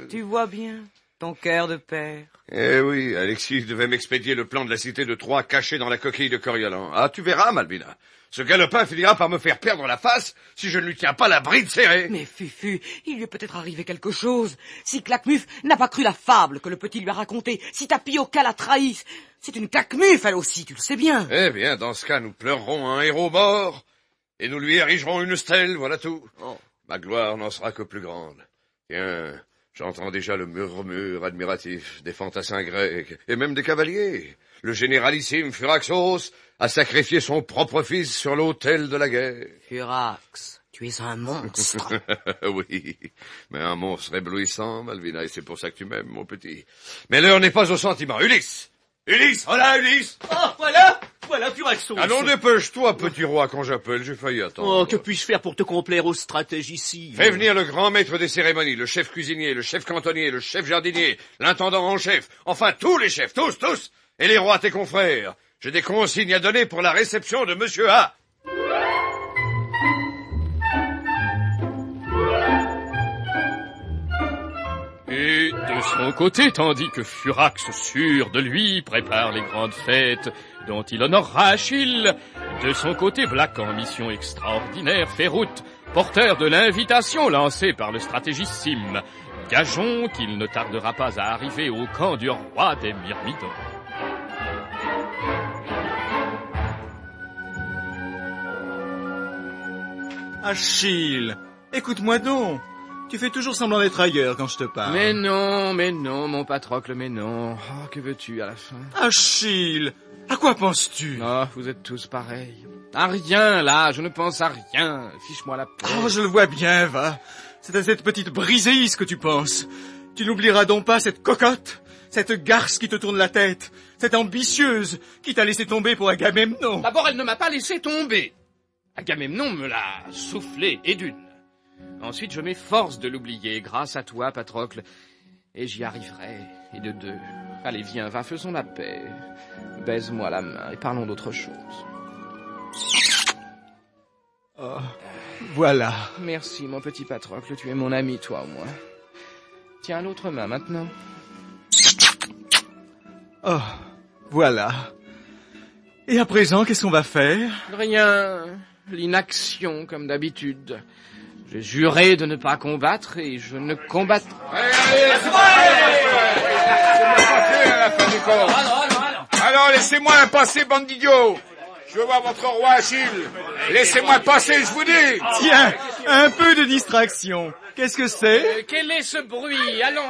Tu vois bien, ton cœur de père. Eh oui, Alexis devait m'expédier le plan de la cité de Troie caché dans la coquille de Coriolan. Ah, tu verras, Malvina. Ce galopin finira par me faire perdre la face si je ne lui tiens pas la bride serrée. Mais Fufu, il lui est peut-être arrivé quelque chose. Si Claquemuf n'a pas cru la fable que le petit lui a racontée, si Tapioca la trahisse, c'est une Claquemuf, elle aussi, tu le sais bien. Eh bien, dans ce cas, nous pleurerons un héros mort et nous lui érigerons une stèle, voilà tout. Oh. Ma gloire n'en sera que plus grande. Tiens, j'entends déjà le murmure admiratif des fantassins grecs et même des cavaliers. Le généralissime Furaxos a sacrifié son propre fils sur l'autel de la guerre. Furax, tu es un monstre. Oui, mais un monstre éblouissant, Malvina, et c'est pour ça que tu m'aimes, mon petit. Mais l'heure n'est pas au sentiment. Ulysse! Ulysse! Voilà, Ulysse! Oh, voilà Furaxos. Allons, dépêche-toi, petit roi, quand j'appelle, j'ai failli attendre. Oh, que puis-je faire pour te complaire aux stratégicides? Fais venir le grand maître des cérémonies, le chef cuisinier, le chef cantonnier, le chef jardinier, l'intendant en chef, enfin tous les chefs, tous, et les rois tes confrères. J'ai des consignes à donner pour la réception de Monsieur A. Et de son côté, tandis que Furax, sûr de lui, prépare les grandes fêtes dont il honorera Achille, de son côté, Black, en mission extraordinaire, fait route, porteur de l'invitation lancée par le stratégissime. Gageons qu'il ne tardera pas à arriver au camp du roi des Myrmidons. Achille, écoute-moi donc. Tu fais toujours semblant d'être ailleurs quand je te parle. Mais non, mon Patrocle, mais non. Oh, que veux-tu à la fin? Achille, à quoi penses-tu? Oh, vous êtes tous pareils. À rien, là, je ne pense à rien. Fiche-moi la paix. Oh, je le vois bien, va. C'est à cette petite Briséis que tu penses. Tu n'oublieras donc pas cette cocotte? Cette garce qui te tourne la tête, cette ambitieuse qui t'a laissé tomber pour Agamemnon. D'abord, elle ne m'a pas laissé tomber. Agamemnon me l'a soufflé, et d'une. Ensuite, je m'efforce de l'oublier, grâce à toi, Patrocle. Et j'y arriverai, et de deux. Allez, viens, va, faisons la paix. Baise-moi la main, et parlons d'autre chose. Oh, voilà. Merci, mon petit Patrocle, tu es mon ami, toi, au moins. Tiens l'autre main, maintenant. Oh, voilà. Et à présent, qu'est-ce qu'on va faire? Rien. L'inaction, comme d'habitude. J'ai juré de ne pas combattre, et je ne combattrai. Alors, laissez-moi passer, bande d'idiots. Je veux voir votre roi Achille. Laissez-moi passer, je vous dis. Tiens, un peu de distraction. Qu'est-ce que c'est? Quel est ce bruit? Allons.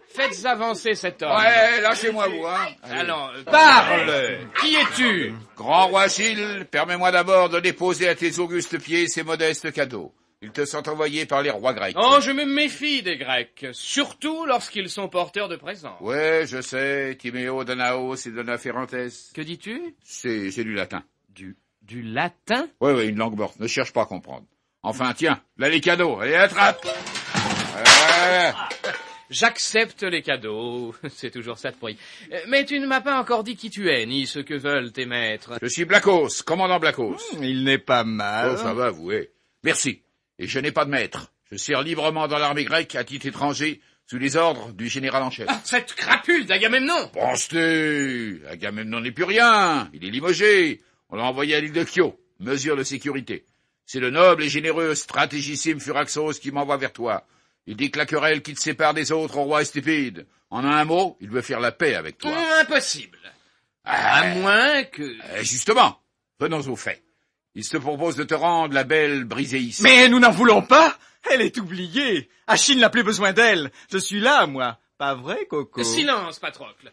Faites avancer cet homme. Ouais, lâchez-moi vous, hein. Allons, parle. Qui es-tu? Grand roi Achille, permets-moi d'abord de déposer à tes augustes pieds ces modestes cadeaux. Ils te sont envoyés par les rois grecs. Oh, je me méfie des Grecs, surtout lorsqu'ils sont porteurs de présents. Ouais, je sais, Timéo, Danaos et Donaphérantes. Que dis-tu? C'est du latin. Du latin? Ouais, une langue morte, ne cherche pas à comprendre. Enfin, tiens, là les cadeaux, allez, attrape. J'accepte les cadeaux, c'est toujours ça de prix. Mais tu ne m'as pas encore dit qui tu es, ni ce que veulent tes maîtres. Je suis Blacos, commandant Blacos. Il n'est pas mal. Oh, ça va, vous, Merci. Et je n'ai pas de maître. Je sers librement dans l'armée grecque à titre étranger, sous les ordres du général en chef. Ah, cette crapule d'Agamemnon! Penses-tu? Agamemnon n'est plus rien. Il est limogé. On l'a envoyé à l'île de Kio. Mesure de sécurité. C'est le noble et généreux stratégissime Furaxos qui m'envoie vers toi. Il dit que la querelle qui te sépare des autres au roi est stupide. En un mot, il veut faire la paix avec toi. Impossible. À moins que... Justement, venons aux faits. Il se propose de te rendre la belle Briséis. Mais nous n'en voulons pas. Elle est oubliée. Achille n'a plus besoin d'elle. Je suis là, moi. Pas vrai, Coco? Silence, Patrocle.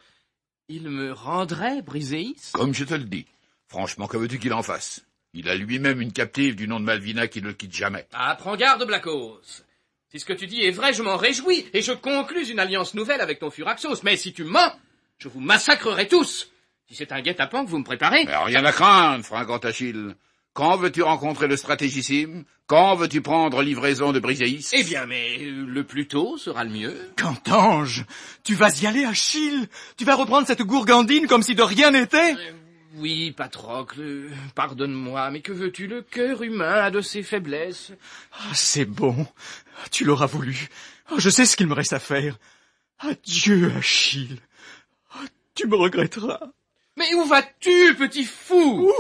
Il me rendrait Briséis? Comme je te le dis. Franchement, que veux-tu qu'il en fasse? Il a lui-même une captive du nom de Malvina qui ne le quitte jamais. Ah, prends garde, Blacos. Si ce que tu dis est vrai, je m'en réjouis, et je conclus une alliance nouvelle avec ton Furaxos. Mais si tu mens, je vous massacrerai tous. Si c'est un guet-apens que vous me préparez... Mais rien à craindre, fringant Achille. Quand veux-tu rencontrer le stratégissime? Quand veux-tu prendre livraison de Briséis? Eh bien, mais le plus tôt sera le mieux. Qu'entends-je? Tu vas y aller, Achille? Tu vas reprendre cette gourgandine comme si de rien n'était? Oui, Patrocle, pardonne-moi, mais que veux-tu? Le cœur humain a de ses faiblesses. Ah, c'est bon, tu l'auras voulu. Oh, je sais ce qu'il me reste à faire. Adieu, Achille. Oh, tu me regretteras. Mais où vas-tu, petit fou?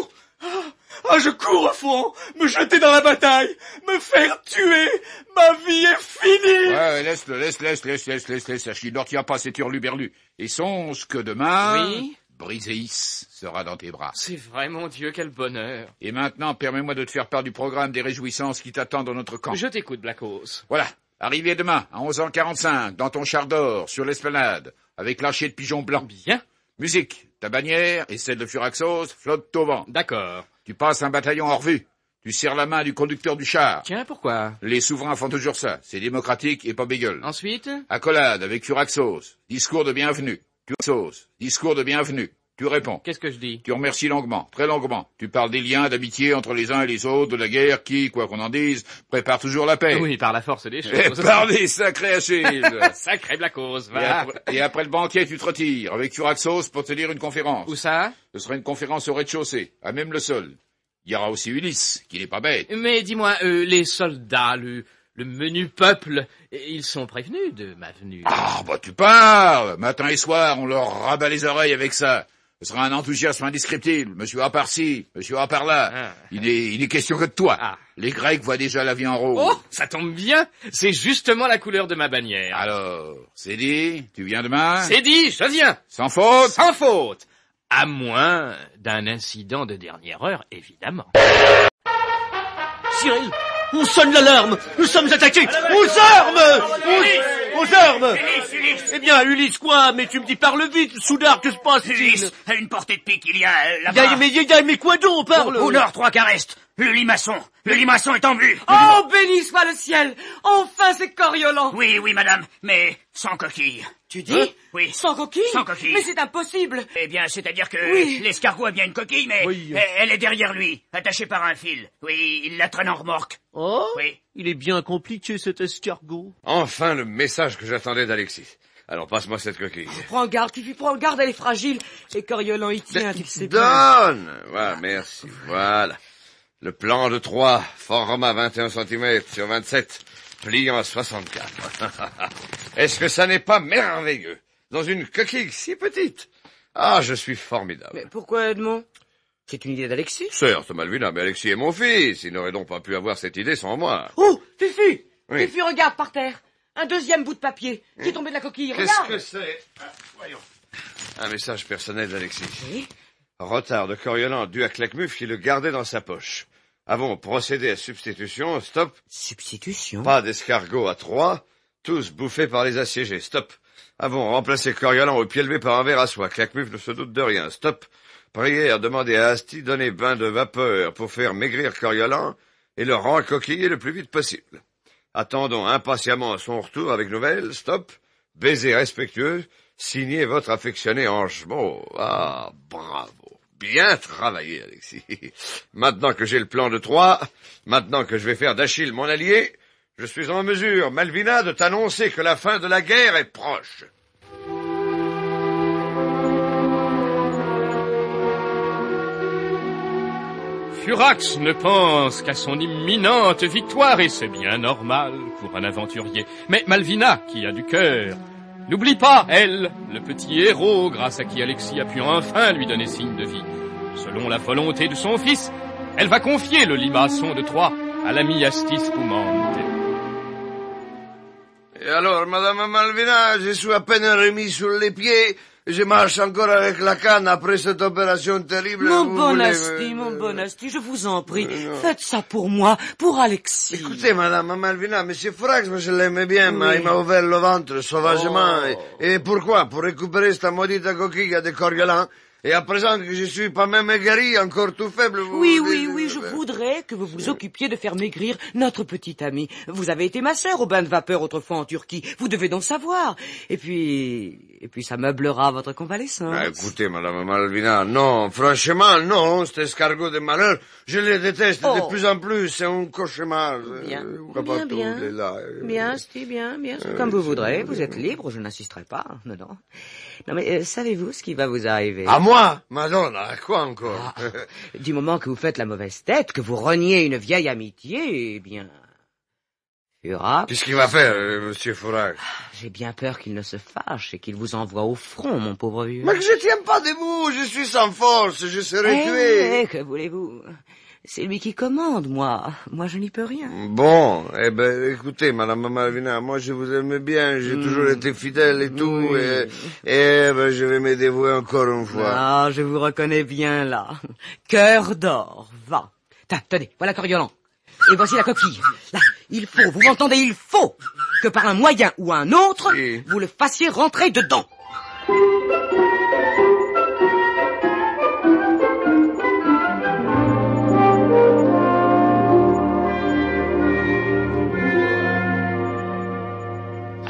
Je cours au front, me jeter dans la bataille, me faire tuer. Ma vie est finie. Ouais, laisse, Achille. Ne retiens pas cet hurluberlu. Et songe que demain... Oui? Briséis sera dans tes bras. C'est vrai, mon Dieu, quel bonheur. Et maintenant, permets-moi de te faire part du programme des réjouissances qui t'attendent dans notre camp. Je t'écoute, Blacos. Voilà. Arrivé demain, à 11h45, dans ton char d'or, sur l'esplanade, avec l'archer de pigeons blancs. Bien. Musique. Ta bannière et celle de Furaxos flottent au vent. D'accord. Tu passes un bataillon en revue. Tu serres la main du conducteur du char. Tiens, pourquoi? Les souverains font toujours ça. C'est démocratique et pas bégueule. Ensuite? Accolade avec Furaxos. Discours de bienvenue. Furaxos. Discours de bienvenue. Tu réponds. Qu'est-ce que je dis? Tu remercies longuement, très longuement. Tu parles des liens d'amitié entre les uns et les autres, de la guerre qui, quoi qu'on en dise, prépare toujours la paix. Oui, par la force des choses. Et parlez, sacré Achille. Sacré Blacos, va. Et après le banquet, tu te retires, avec Furaxos pour tenir une conférence. Où ça? Ce sera une conférence au rez-de-chaussée, à même le sol. Il y aura aussi Ulysse, qui n'est pas bête. Mais dis-moi, les soldats, le menu peuple, ils sont prévenus de ma venue. Ah, tu parles. Matin et soir, on leur rabat les oreilles avec ça. Ce sera un enthousiasme indescriptible. Monsieur va par-ci, monsieur va par-là. Il est question que de toi. Les Grecs voient déjà la vie en rose. Oh, ça tombe bien. C'est justement la couleur de ma bannière. Alors, c'est dit? Tu viens demain? C'est dit, je viens. Sans faute? Sans faute. À moins d'un incident de dernière heure, évidemment. Cyril, on sonne l'alarme. Nous sommes attaqués. Aux armes! Aux armes! Ulysse! Eh bien, Ulysse, quoi? Mais tu me dis, parle vite, Soudard, que se passe-t-il? Ulysse, à une portée de pique, il y a là-bas... Mais quoi donc, parle? Au nord, 3 carestes. Le limaçon est en vue. Oh, béni soit le ciel! Enfin, c'est Coriolan! Oui, madame, mais sans coquille. Tu dis? Hein? Oui. Sans coquille? Sans coquille. Mais c'est impossible. Eh bien, c'est-à-dire que Oui. l'escargot a bien une coquille, mais Oui. elle est derrière lui, attachée par un fil. Oui, il la traîne en remorque. Oh, Oui. il est bien compliqué cet escargot. Enfin, le message que j'attendais d'Alexis. Alors, passe-moi cette coquille. Prends garde, Fifi, prends garde, elle est fragile. Et Coriolan y tient, tu le sais bien. Donne! Voilà, merci. Voilà. Le plan de 3, format 21 cm sur 27, pliant à 64. Est-ce que ça n'est pas merveilleux? Dans une coquille si petite. Ah, je suis formidable. Mais pourquoi, Edmond? C'est une idée d'Alexis? Certes, Malvina, mais Alexis est mon fils. Il n'aurait donc pas pu avoir cette idée sans moi. Oh, Fifi! Oui. Fifi, regarde par terre. Un deuxième bout de papier qui est tombé de la coquille. Qu'est-ce Regarde! que c'est? Voyons. Un message personnel d'Alexis. Oui. Retard de Coriolan dû à Claquemuf qui le gardait dans sa poche. Avons procédé à substitution. Stop. Substitution? Pas d'escargot à 3. Tous bouffés par les assiégés. Stop. Avons remplacé Coriolan au pied levé par un verre à soie. Claquemuf ne se doute de rien. Stop. Prière demandée à Asti donner bain de vapeur pour faire maigrir Coriolan et le rencoquiller le plus vite possible. Attendons impatiemment son retour avec nouvelles. Stop. Baiser respectueux. Signez votre affectionné Angemot. Ah, bravo. Bien travaillé, Alexis. Maintenant que j'ai le plan de 3, maintenant que je vais faire d'Achille mon allié, je suis en mesure, Malvina, de t'annoncer que la fin de la guerre est proche. Furax ne pense qu'à son imminente victoire, et c'est bien normal pour un aventurier. Mais Malvina, qui a du cœur, n'oublie pas, elle, le petit héros grâce à qui Alexis a pu enfin lui donner signe de vie. Selon la volonté de son fils, elle va confier le limaçon de Troie à l'ami Asti Spumante. Et alors, Madame Malvina, je suis à peine remis sur les pieds. Je marche encore avec la canne après cette opération terrible. Mon Vous bon voulez Asti, mon bon Asti, je vous en prie, faites ça pour moi, pour Alexis. Écoutez, Madame Malvina, Monsieur Furax, moi je l'aimais bien, mais il m'a ouvert le ventre sauvagement. Et pourquoi? Pour récupérer cette maudite coquille de Coriolan. Et à présent que je suis pas même guéri, encore tout faible... Oui, je voudrais que vous vous occupiez de faire maigrir notre petite amie. Vous avez été ma sœur au bain de vapeur autrefois en Turquie. Vous devez donc savoir. Et puis ça meublera votre convalescence. Ah, écoutez, Madame Malvina, non, franchement, non, cet escargot de malheur, je le déteste de plus en plus, c'est un cauchemar. Bien, bien. Bien, Asti, bien, comme vous voudrez, vous êtes libre, je n'insisterai pas, non. Non, mais savez-vous ce qui va vous arriver? À moi? Madonna, quoi encore? Du moment que vous faites la mauvaise tête, que vous reniez une vieille amitié, eh bien... Furax... Qu'est-ce qu'il va faire, Monsieur Furax? J'ai bien peur qu'il ne se fâche et qu'il vous envoie au front, mon pauvre vieux. Mais que je tiens pas debout, je suis sans force, je serai tué. Que voulez-vous? C'est lui qui commande, moi. Moi, je n'y peux rien. Bon, eh ben, écoutez, Madame Malvina, moi, je vous aime bien, j'ai toujours été fidèle et tout, et ben, je vais me dévouer encore une fois. Ah, je vous reconnais bien, là. Cœur d'or, va. Tenez, voilà Coriolan. Et voici la coquille. Là, il faut, vous m'entendez, il faut que par un moyen ou un autre, vous le fassiez rentrer dedans.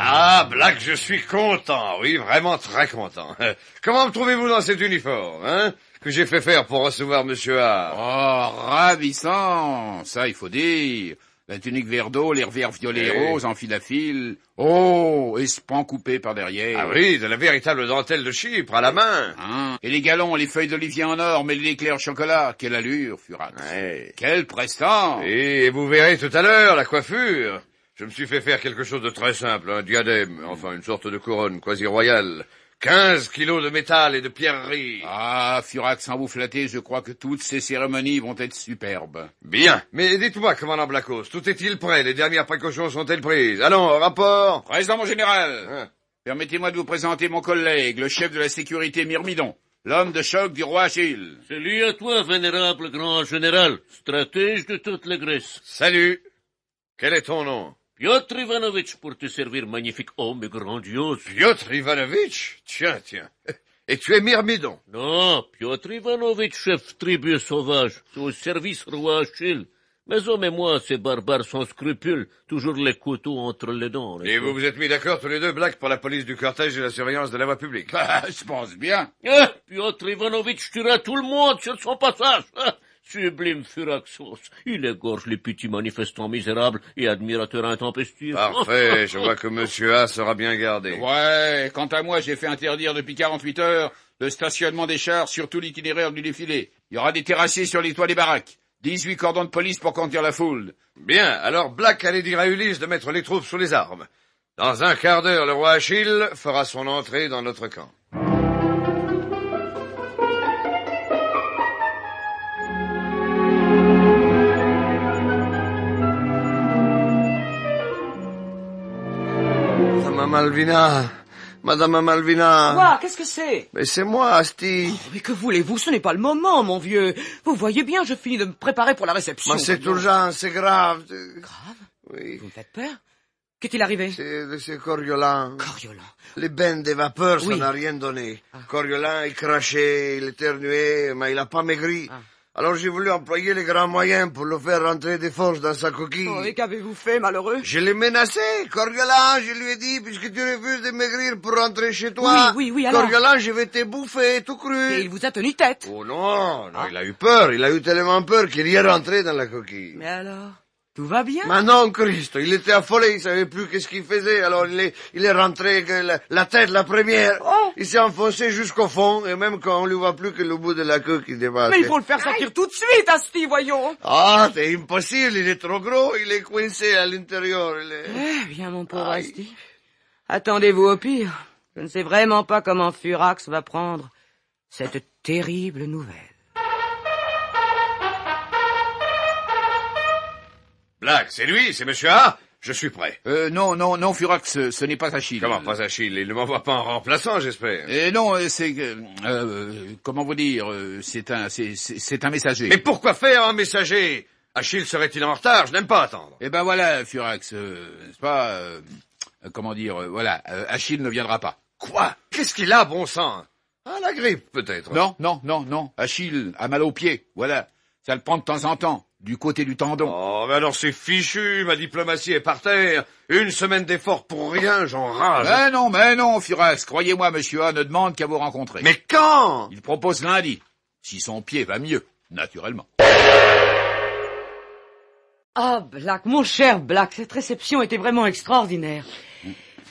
Ah, Black, je suis content, oui, vraiment très content. Comment me trouvez-vous dans cet uniforme, hein, que j'ai fait faire pour recevoir Monsieur A? Oh, ravissant, ça il faut dire. La tunique vert d'eau, les revers violets et roses en fil à fil. Oh, et ce pan coupé par derrière. Ah oui, de la véritable dentelle de Chypre, à la main. Hein, et les galons, les feuilles d'olivier en or, mais l'éclair chocolat. Quelle allure, Furax. Quelle prestance. Et vous verrez tout à l'heure la coiffure. Je me suis fait faire quelque chose de très simple, un diadème, enfin une sorte de couronne quasi royale. 15 kilos de métal et de pierreries. Ah, Furax, sans vous flatter, je crois que toutes ces cérémonies vont être superbes. Bien. Mais dites-moi, commandant Blacos, tout est-il prêt? Les dernières précautions sont-elles prises? Allons, rapport. Président, mon général. Permettez-moi de vous présenter mon collègue, le chef de la sécurité Myrmidon, l'homme de choc du roi Achille. Salut à toi, vénérable grand général, stratège de toute la Grèce. Salut. Quel est ton nom? Piotr Ivanovitch, pour te servir, magnifique homme et grandiose. Piotr Ivanovitch? Tiens. Et tu es Myrmidon? Non, Piotr Ivanovitch, chef tribu sauvage, c'est au service roi Achille. Mais hommes et moi, ces barbares sans scrupules, toujours les couteaux entre les dents. Et vous vous êtes mis d'accord tous les deux, Black, pour la police du cortège et la surveillance de la voie publique. Bah, je pense bien. Piotr Ivanovitch tuera tout le monde sur son passage. Sublime Furaxos. Il égorge les petits manifestants misérables et admirateurs intempestifs. Parfait, je vois que Monsieur A sera bien gardé. Ouais, quant à moi, j'ai fait interdire depuis 48 heures le stationnement des chars sur tout l'itinéraire du défilé. Il y aura des terrassiers sur les toits des baraques. 18 cordons de police pour contenir la foule. Bien, alors Black allait dire à Ulysse de mettre les troupes sous les armes. Dans un quart d'heure, le roi Achille fera son entrée dans notre camp. Madame Malvina. Quoi? Qu'est-ce que c'est? Mais c'est moi, Asti. Oh, mais que voulez-vous? Ce n'est pas le moment, mon vieux. Vous voyez bien, je finis de me préparer pour la réception. Mais c'est urgent, c'est grave. Grave? Oui. Vous me faites peur? Qu'est-il arrivé? C'est Coriolan. Coriolan. Les bains de vapeur, Oui. ça n'a rien donné. Coriolan, il crachait, il éternuait, mais il n'a pas maigri. Alors j'ai voulu employer les grands moyens pour le faire rentrer des forces dans sa coquille. Oh, et qu'avez-vous fait, malheureux? Je l'ai menacé, Coriolan, je lui ai dit, puisque tu refuses de maigrir pour rentrer chez toi. Oui, alors. Coriolan, je vais te bouffer, tout cru. Et il vous a tenu tête? Oh non, il a eu peur, il a eu tellement peur qu'il y est rentré dans la coquille. Mais alors? Tout va bien? Mais non, Christ, il était affolé, il savait plus qu'est-ce qu'il faisait, alors il est rentré la tête la première. Oh. Il s'est enfoncé jusqu'au fond, et même quand on lui voit plus que le bout de la queue qui dépasse. Mais il faut le faire sortir tout de suite, Asti, voyons. Ah, c'est impossible, il est trop gros, il est coincé à l'intérieur, Eh bien, mon pauvre Asti, attendez-vous au pire. Je ne sais vraiment pas comment Furax va prendre cette terrible nouvelle. Black, c'est lui, c'est Monsieur A. Je suis prêt. Non, Furax, ce n'est pas Achille. Comment pas Achille? Il ne m'envoie pas en remplaçant, j'espère. Non, c'est... comment vous dire, c'est un messager. Mais pourquoi faire un messager? Achille serait-il en retard? Je n'aime pas attendre. Eh ben voilà, Furax, n'est-ce pas... comment dire, voilà, Achille ne viendra pas. Quoi? Qu'est-ce qu'il a, bon sang? Ah, la grippe, peut-être. Non, Achille a mal aux pieds, voilà. Ça le prend de temps en temps, du côté du tendon. Oh, mais alors c'est fichu, ma diplomatie est par terre. Une semaine d'effort pour rien, j'en rage. Mais non, Furax, croyez-moi, monsieur A ne demande qu'à vous rencontrer. Mais quand? Il propose lundi, si son pied va mieux, naturellement. Ah, Black, mon cher Black, cette réception était vraiment extraordinaire.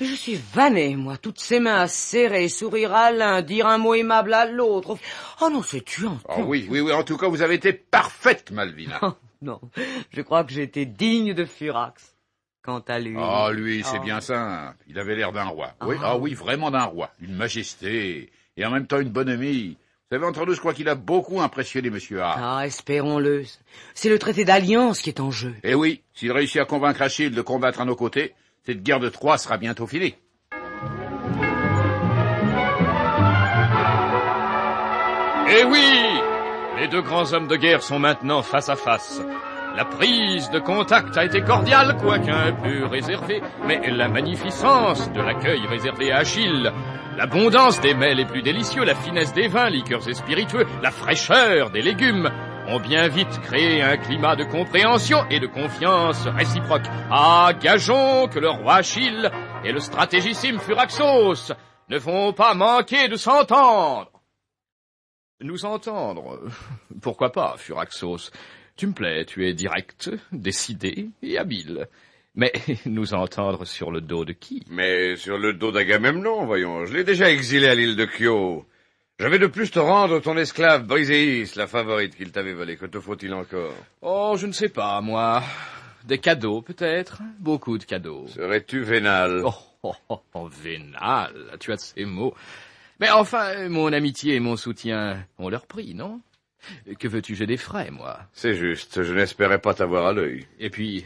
Mais je suis vanné, moi, toutes ces mains à serrer, sourire à l'un, dire un mot aimable à l'autre. Oh non, c'est tuant. Oh, oui, en tout cas, vous avez été parfaite, Malvina. Oh, non, je crois que j'étais digne de Furax. Quant à lui... Ah, lui, c'est bien simple. Il avait l'air d'un roi. Oui, vraiment d'un roi. Une majesté, et en même temps une bonhomie. Vous savez, entre nous, je crois qu'il a beaucoup impressionné monsieur A. Ah, espérons-le. C'est le traité d'alliance qui est en jeu. Eh oui, s'il réussit à convaincre Achille de combattre à nos côtés, cette guerre de Troie sera bientôt finie. Eh oui! Les deux grands hommes de guerre sont maintenant face à face. La prise de contact a été cordiale, quoique un peu réservée, mais la magnificence de l'accueil réservé à Achille, l'abondance des mets les plus délicieux, la finesse des vins, liqueurs et spiritueux, la fraîcheur des légumes ont bien vite créé un climat de compréhension et de confiance réciproque. Ah, gageons que le roi Achille et le stratégissime Furaxos ne vont pas manquer de s'entendre. Nous entendre? Pourquoi pas, Furaxos? Tu me plais, tu es direct, décidé et habile. Mais nous entendre sur le dos de qui? Mais sur le dos d'Agamemnon, voyons. Je l'ai déjà exilé à l'île de Kyo. Je vais de plus te rendre ton esclave Briséis, la favorite qu'il t'avait volée. Que te faut-il encore? Oh, je ne sais pas, moi. Des cadeaux, peut-être? Beaucoup de cadeaux. Serais-tu vénal? Vénal, tu as de ces mots. Mais enfin, mon amitié et mon soutien ont leur prix, non? Que veux-tu, j'ai des frais, moi. C'est juste, je n'espérais pas t'avoir à l'œil. Et puis,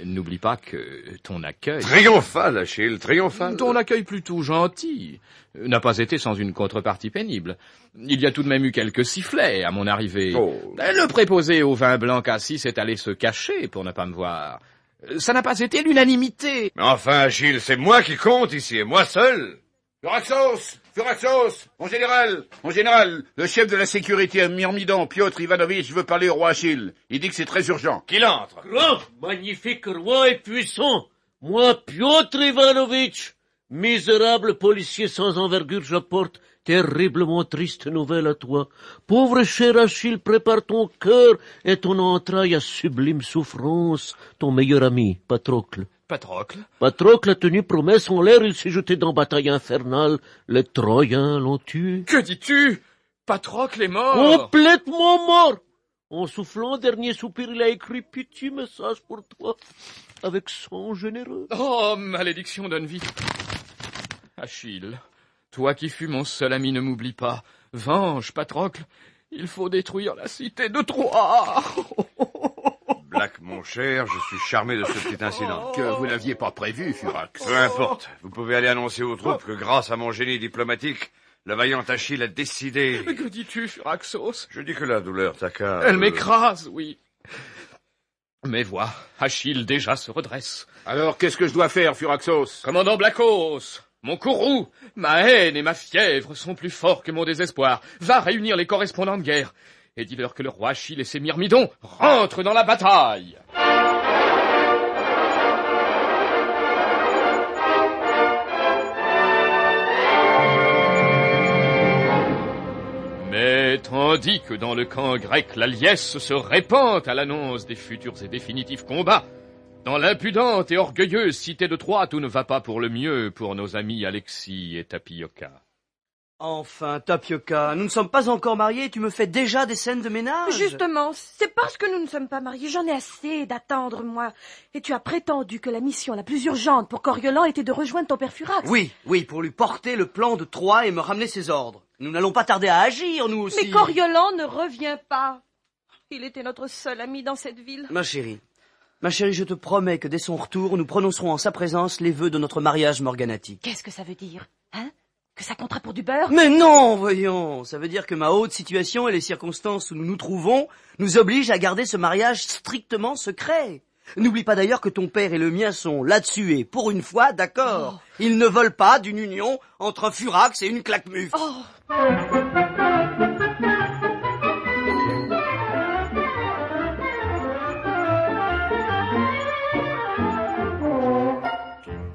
n'oublie pas que ton accueil... Triomphal, Achille, triomphal. Ton accueil plutôt gentil n'a pas été sans une contrepartie pénible. Il y a tout de même eu quelques sifflets à mon arrivée. Oh. Le préposé au vin blanc Cassis est allé se cacher pour ne pas me voir. Ça n'a pas été l'unanimité. Mais enfin, Achille, c'est moi qui compte ici, et moi seul. Furaxos, Furaxos, mon général, le chef de la sécurité à Myrmidon, Piotr Ivanovitch, veut parler au roi Achille. Il dit que c'est très urgent. Qu'il entre. Grand, magnifique roi et puissant. Moi, Piotr Ivanovitch, misérable policier sans envergure, j'apporte terriblement triste nouvelle à toi. Pauvre cher Achille, prépare ton cœur et ton entraille à sublime souffrance. Ton meilleur ami, Patrocle. Patrocle a tenu promesse en l'air, il s'est jeté dans bataille infernale. Les Troyens l'ont tué. Que dis-tu? Patrocle est mort. Complètement mort. En soufflant dernier soupir, il a écrit petit message pour toi, avec sang généreux. Oh, malédiction donne vie. Achille, toi qui fus mon seul ami, ne m'oublie pas. Venge, Patrocle, il faut détruire la cité de Troie. Black, mon cher, je suis charmé de ce petit incident. Que vous n'aviez pas prévu, Furax. Peu importe, vous pouvez aller annoncer aux troupes que grâce à mon génie diplomatique, le vaillant Achille a décidé... Mais que dis-tu, Furaxos? Je dis que la douleur t'accable. Elle m'écrase, oui. Mais vois, Achille déjà se redresse. Alors, qu'est-ce que je dois faire, Furaxos? Commandant Blackos, mon courroux, ma haine et ma fièvre sont plus forts que mon désespoir. Va réunir les correspondants de guerre et dis-leur que le roi Achille et ses myrmidons rentrent dans la bataille. Mais tandis que dans le camp grec, la liesse se répand à l'annonce des futurs et définitifs combats, dans l'impudente et orgueilleuse cité de Troie, tout ne va pas pour le mieux pour nos amis Alexis et Tapioca. Enfin, Tapioca, nous ne sommes pas encore mariés et tu me fais déjà des scènes de ménage. Justement, c'est parce que nous ne sommes pas mariés. J'en ai assez d'attendre, moi. Et tu as prétendu que la mission la plus urgente pour Coriolan était de rejoindre ton père Furax. Oui, pour lui porter le plan de Troie et me ramener ses ordres. Nous n'allons pas tarder à agir, nous aussi. Mais Coriolan ne revient pas. Il était notre seul ami dans cette ville. Ma chérie, je te promets que dès son retour, nous prononcerons en sa présence les vœux de notre mariage morganatique. Qu'est-ce que ça veut dire, hein? Que ça comptera pour du beurre? Mais non, voyons. Ça veut dire que ma haute situation et les circonstances où nous nous trouvons nous obligent à garder ce mariage strictement secret. N'oublie pas d'ailleurs que ton père et le mien sont là-dessus et, pour une fois, d'accord. Ils ne veulent pas d'une union entre un Furax et une claquemuffe.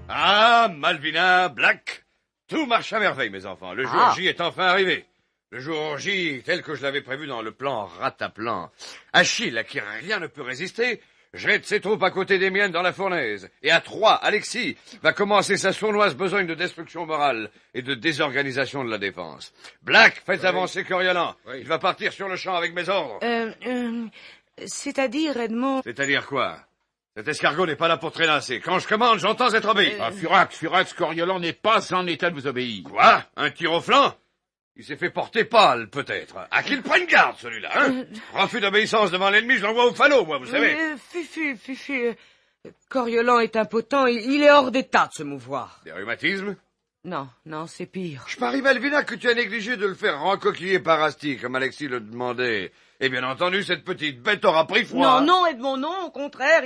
Ah, Malvina, Black, tout marche à merveille, mes enfants. Le jour J est enfin arrivé. Le jour J, tel que je l'avais prévu dans le plan Rataplan. Achille, à qui rien ne peut résister, jette ses troupes à côté des miennes dans la fournaise. Et à Troyes, Alexis va commencer sa sournoise besogne de destruction morale et de désorganisation de la défense. Black, faites avancer Coriolan. Il va partir sur le champ avec mes ordres. C'est-à-dire, Edmond... C'est-à-dire quoi? Cet escargot n'est pas là pour traînasser. Quand je commande, j'entends être obéi. Furax, Coriolan n'est pas en état de vous obéir. Quoi? Un tir au flanc? Il s'est fait porter pâle, peut-être. À qu'il prenne garde, celui-là, hein? Refus d'obéissance devant l'ennemi, je l'envoie au falot, moi, vous savez. Fufu, Coriolan est impotent, il est hors d'état de se mouvoir. Des rhumatismes? Non, c'est pire. Je parie, Malvina, que tu as négligé de le faire rencoquiller par Asti, comme Alexis le demandait. Et bien entendu, cette petite bête aura pris froid. Non, Edmond, non, au contraire,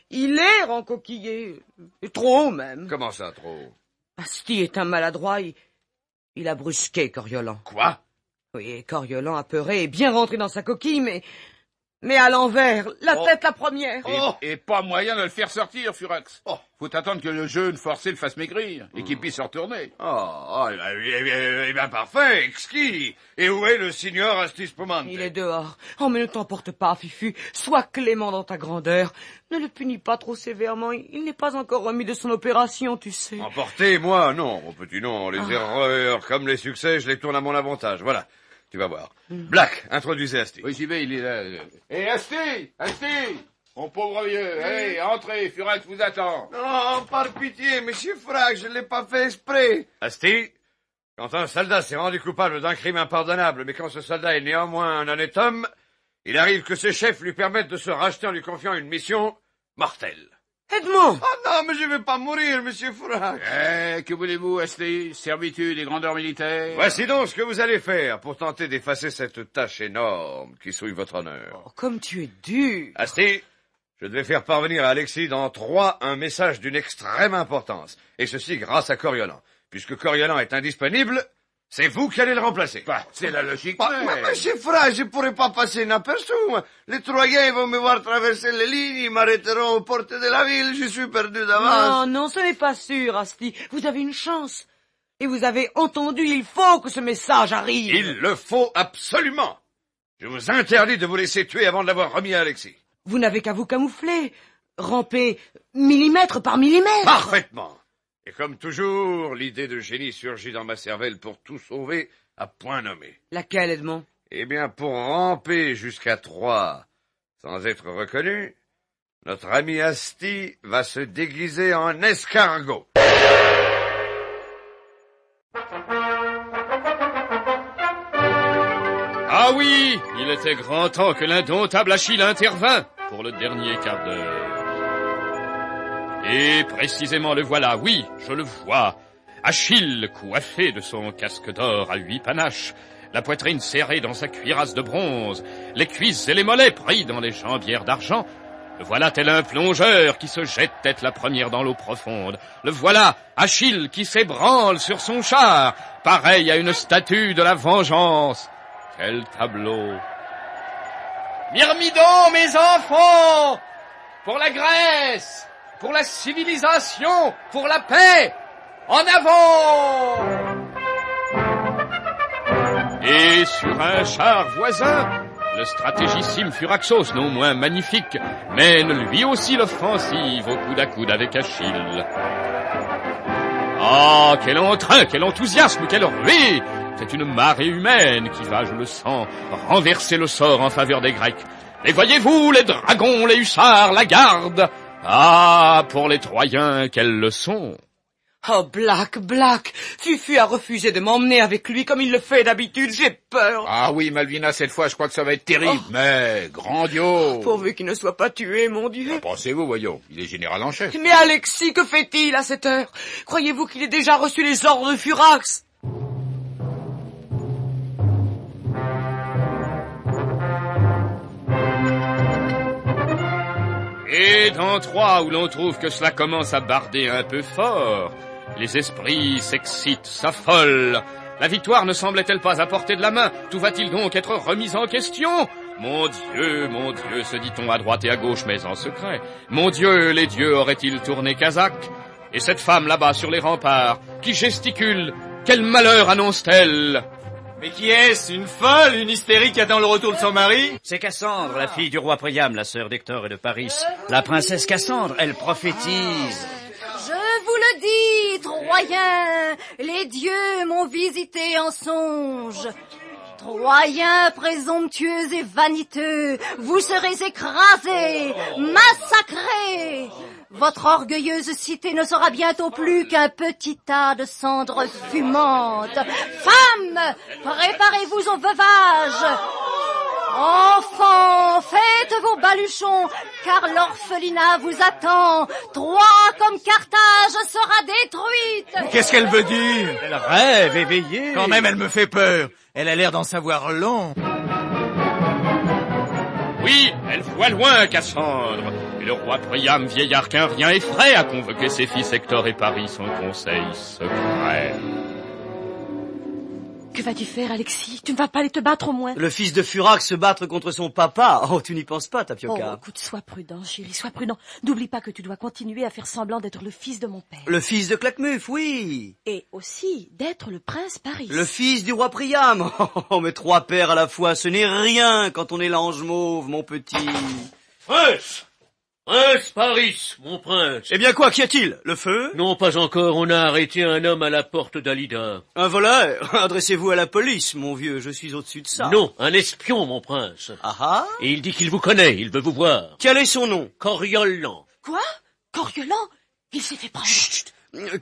il est rencoquillé. Et trop, même. Comment ça, trop? Asti est un maladroit, il a brusqué Coriolan. Quoi? Oui, et Coriolan, apeuré, est bien rentré dans sa coquille, mais à l'envers, la tête la première. Et pas moyen de le faire sortir, Furax. Faut attendre que le jeûne forcé le fasse maigrir et qu'il puisse se retourner. Eh bien, parfait, exquis. Et où est le signor Asti Spumante? Il est dehors. Oh, mais ne t'emporte pas, Fufu. Sois clément dans ta grandeur. Ne le punis pas trop sévèrement. Il n'est pas encore remis de son opération, tu sais. Emporté, moi, non, mon petit, non. Les erreurs comme les succès, je les tourne à mon avantage. Voilà. Tu vas voir. Black, introduisez Asti. Oui, j'y vais, il est là. Asti! Mon pauvre vieux, entrez, Furax vous attend. Non, par pitié, monsieur Furax, je ne l'ai pas fait exprès. Asti, quand un soldat s'est rendu coupable d'un crime impardonnable, mais quand ce soldat est néanmoins un honnête homme, il arrive que ses chefs lui permettent de se racheter en lui confiant une mission mortelle. Edmond! Oh non, mais je vais pas mourir, monsieur Furax. Que voulez-vous, Asti? Servitude et grandeur militaire? Voici donc ce que vous allez faire pour tenter d'effacer cette tâche énorme qui souille votre honneur. Oh, comme tu es dur! Asti, je devais faire parvenir à Alexis dans Troyes un message d'une extrême importance. Et ceci grâce à Coriolan. Puisque Coriolan est indisponible, C'est vous qui allez le remplacer. Bah, c'est la logique. Mais c'est vrai, je pourrais pas passer inaperçu. Les Troyens vont me voir traverser les lignes, ils m'arrêteront aux portes de la ville, je suis perdu d'avance. Non, ce n'est pas sûr, Asti. Vous avez une chance. Et vous avez entendu, il faut que ce message arrive. Il le faut absolument. Je vous interdis de vous laisser tuer avant de l'avoir remis à Alexis. Vous n'avez qu'à vous camoufler. Ramper millimètre par millimètre. Parfaitement. Et comme toujours, l'idée de génie surgit dans ma cervelle pour tout sauver à point nommé. Laquelle, Edmond? Eh bien, pour ramper jusqu'à 3 sans être reconnu, notre ami Asti va se déguiser en escargot. Ah oui, il était grand temps que l'indomptable Achille intervînt pour le dernier quart d'heure. Et précisément le voilà, oui, je le vois. Achille, coiffé de son casque d'or à 8 panaches, la poitrine serrée dans sa cuirasse de bronze, les cuisses et les mollets pris dans les jambières d'argent. Le voilà tel un plongeur qui se jette tête la première dans l'eau profonde. Le voilà, Achille, qui s'ébranle sur son char, pareil à une statue de la vengeance. Quel tableau! Myrmidon, mes enfants! Pour la Grèce! Pour la civilisation! Pour la paix! En avant! Et sur un char voisin, le stratégissime Furaxos, non moins magnifique, mène lui aussi l'offensive au coude à coude avec Achille. Ah, quel entrain, quel enthousiasme, quelle ruée! C'est une marée humaine qui va, je le sens, renverser le sort en faveur des Grecs. Les voyez-vous, les dragons, les hussards, la garde? Ah, pour les Troyens, quelle leçon! Oh, Black, Fufu a refusé de m'emmener avec lui comme il le fait d'habitude, j'ai peur. Ah oui, Malvina, cette fois, je crois que ça va être terrible, mais grandiose. Pourvu qu'il ne soit pas tué, mon Dieu. Pensez-vous, voyons, il est général en chef. Mais Alexis, que fait-il à cette heure? Croyez-vous qu'il ait déjà reçu les ordres de Furax? Et dans Troie, où l'on trouve que cela commence à barder un peu fort, les esprits s'excitent, s'affolent. La victoire ne semblait-elle pas à portée de la main? Tout va-t-il donc être remis en question? Mon Dieu, se dit-on à droite et à gauche, mais en secret. Mon Dieu, les dieux auraient-ils tourné Kazakh? Et cette femme là-bas sur les remparts, qui gesticule, quel malheur annonce-t-elle? Mais qui est-ce? Une folle, une hystérique qui attend le retour de son mari? C'est Cassandre, la fille du roi Priam, la sœur d'Hector et de Paris. La princesse Cassandre, elle prophétise. Je vous le dis, Troyens, les dieux m'ont visité en songe. Troyens présomptueux et vaniteux, vous serez écrasés, massacrés. Votre orgueilleuse cité ne sera bientôt plus qu'un petit tas de cendres fumantes. Femmes, préparez-vous au veuvage. Enfants, faites vos baluchons, car l'orphelinat vous attend. Troie comme Carthage sera détruite. Qu'est-ce qu'elle veut dire? Elle rêve éveillée. Quand même, elle me fait peur. Elle a l'air d'en savoir long. Oui, elle voit loin, Cassandre. Et le roi Priam, vieillard qu'un rien effraie, a convoqué ses fils Hector et Paris son conseil secret. Que vas-tu faire, Alexis? Tu ne vas pas aller te battre au moins? Le fils de Furax se battre contre son papa? Oh, tu n'y penses pas, Tapioca. Oh, écoute, sois prudent, chérie, sois prudent. N'oublie pas que tu dois continuer à faire semblant d'être le fils de mon père. Le fils de Claquemuf, oui. Et aussi d'être le prince Paris. Le fils du roi Priam. Oh, mais 3 pères à la fois, ce n'est rien quand on est l'ange mauve, mon petit. Prince! Prince Paris, mon prince. Eh bien quoi, qu'y a-t-il? Le feu? Non, pas encore, on a arrêté un homme à la porte d'Alida. Un voleur? Adressez-vous à la police, mon vieux, je suis au-dessus de ça. Non, un espion, mon prince. Ah ah? Et il dit qu'il vous connaît, il veut vous voir. Quel est son nom? Coriolan. Quoi? Coriolan? Il s'est fait prendre. Chut!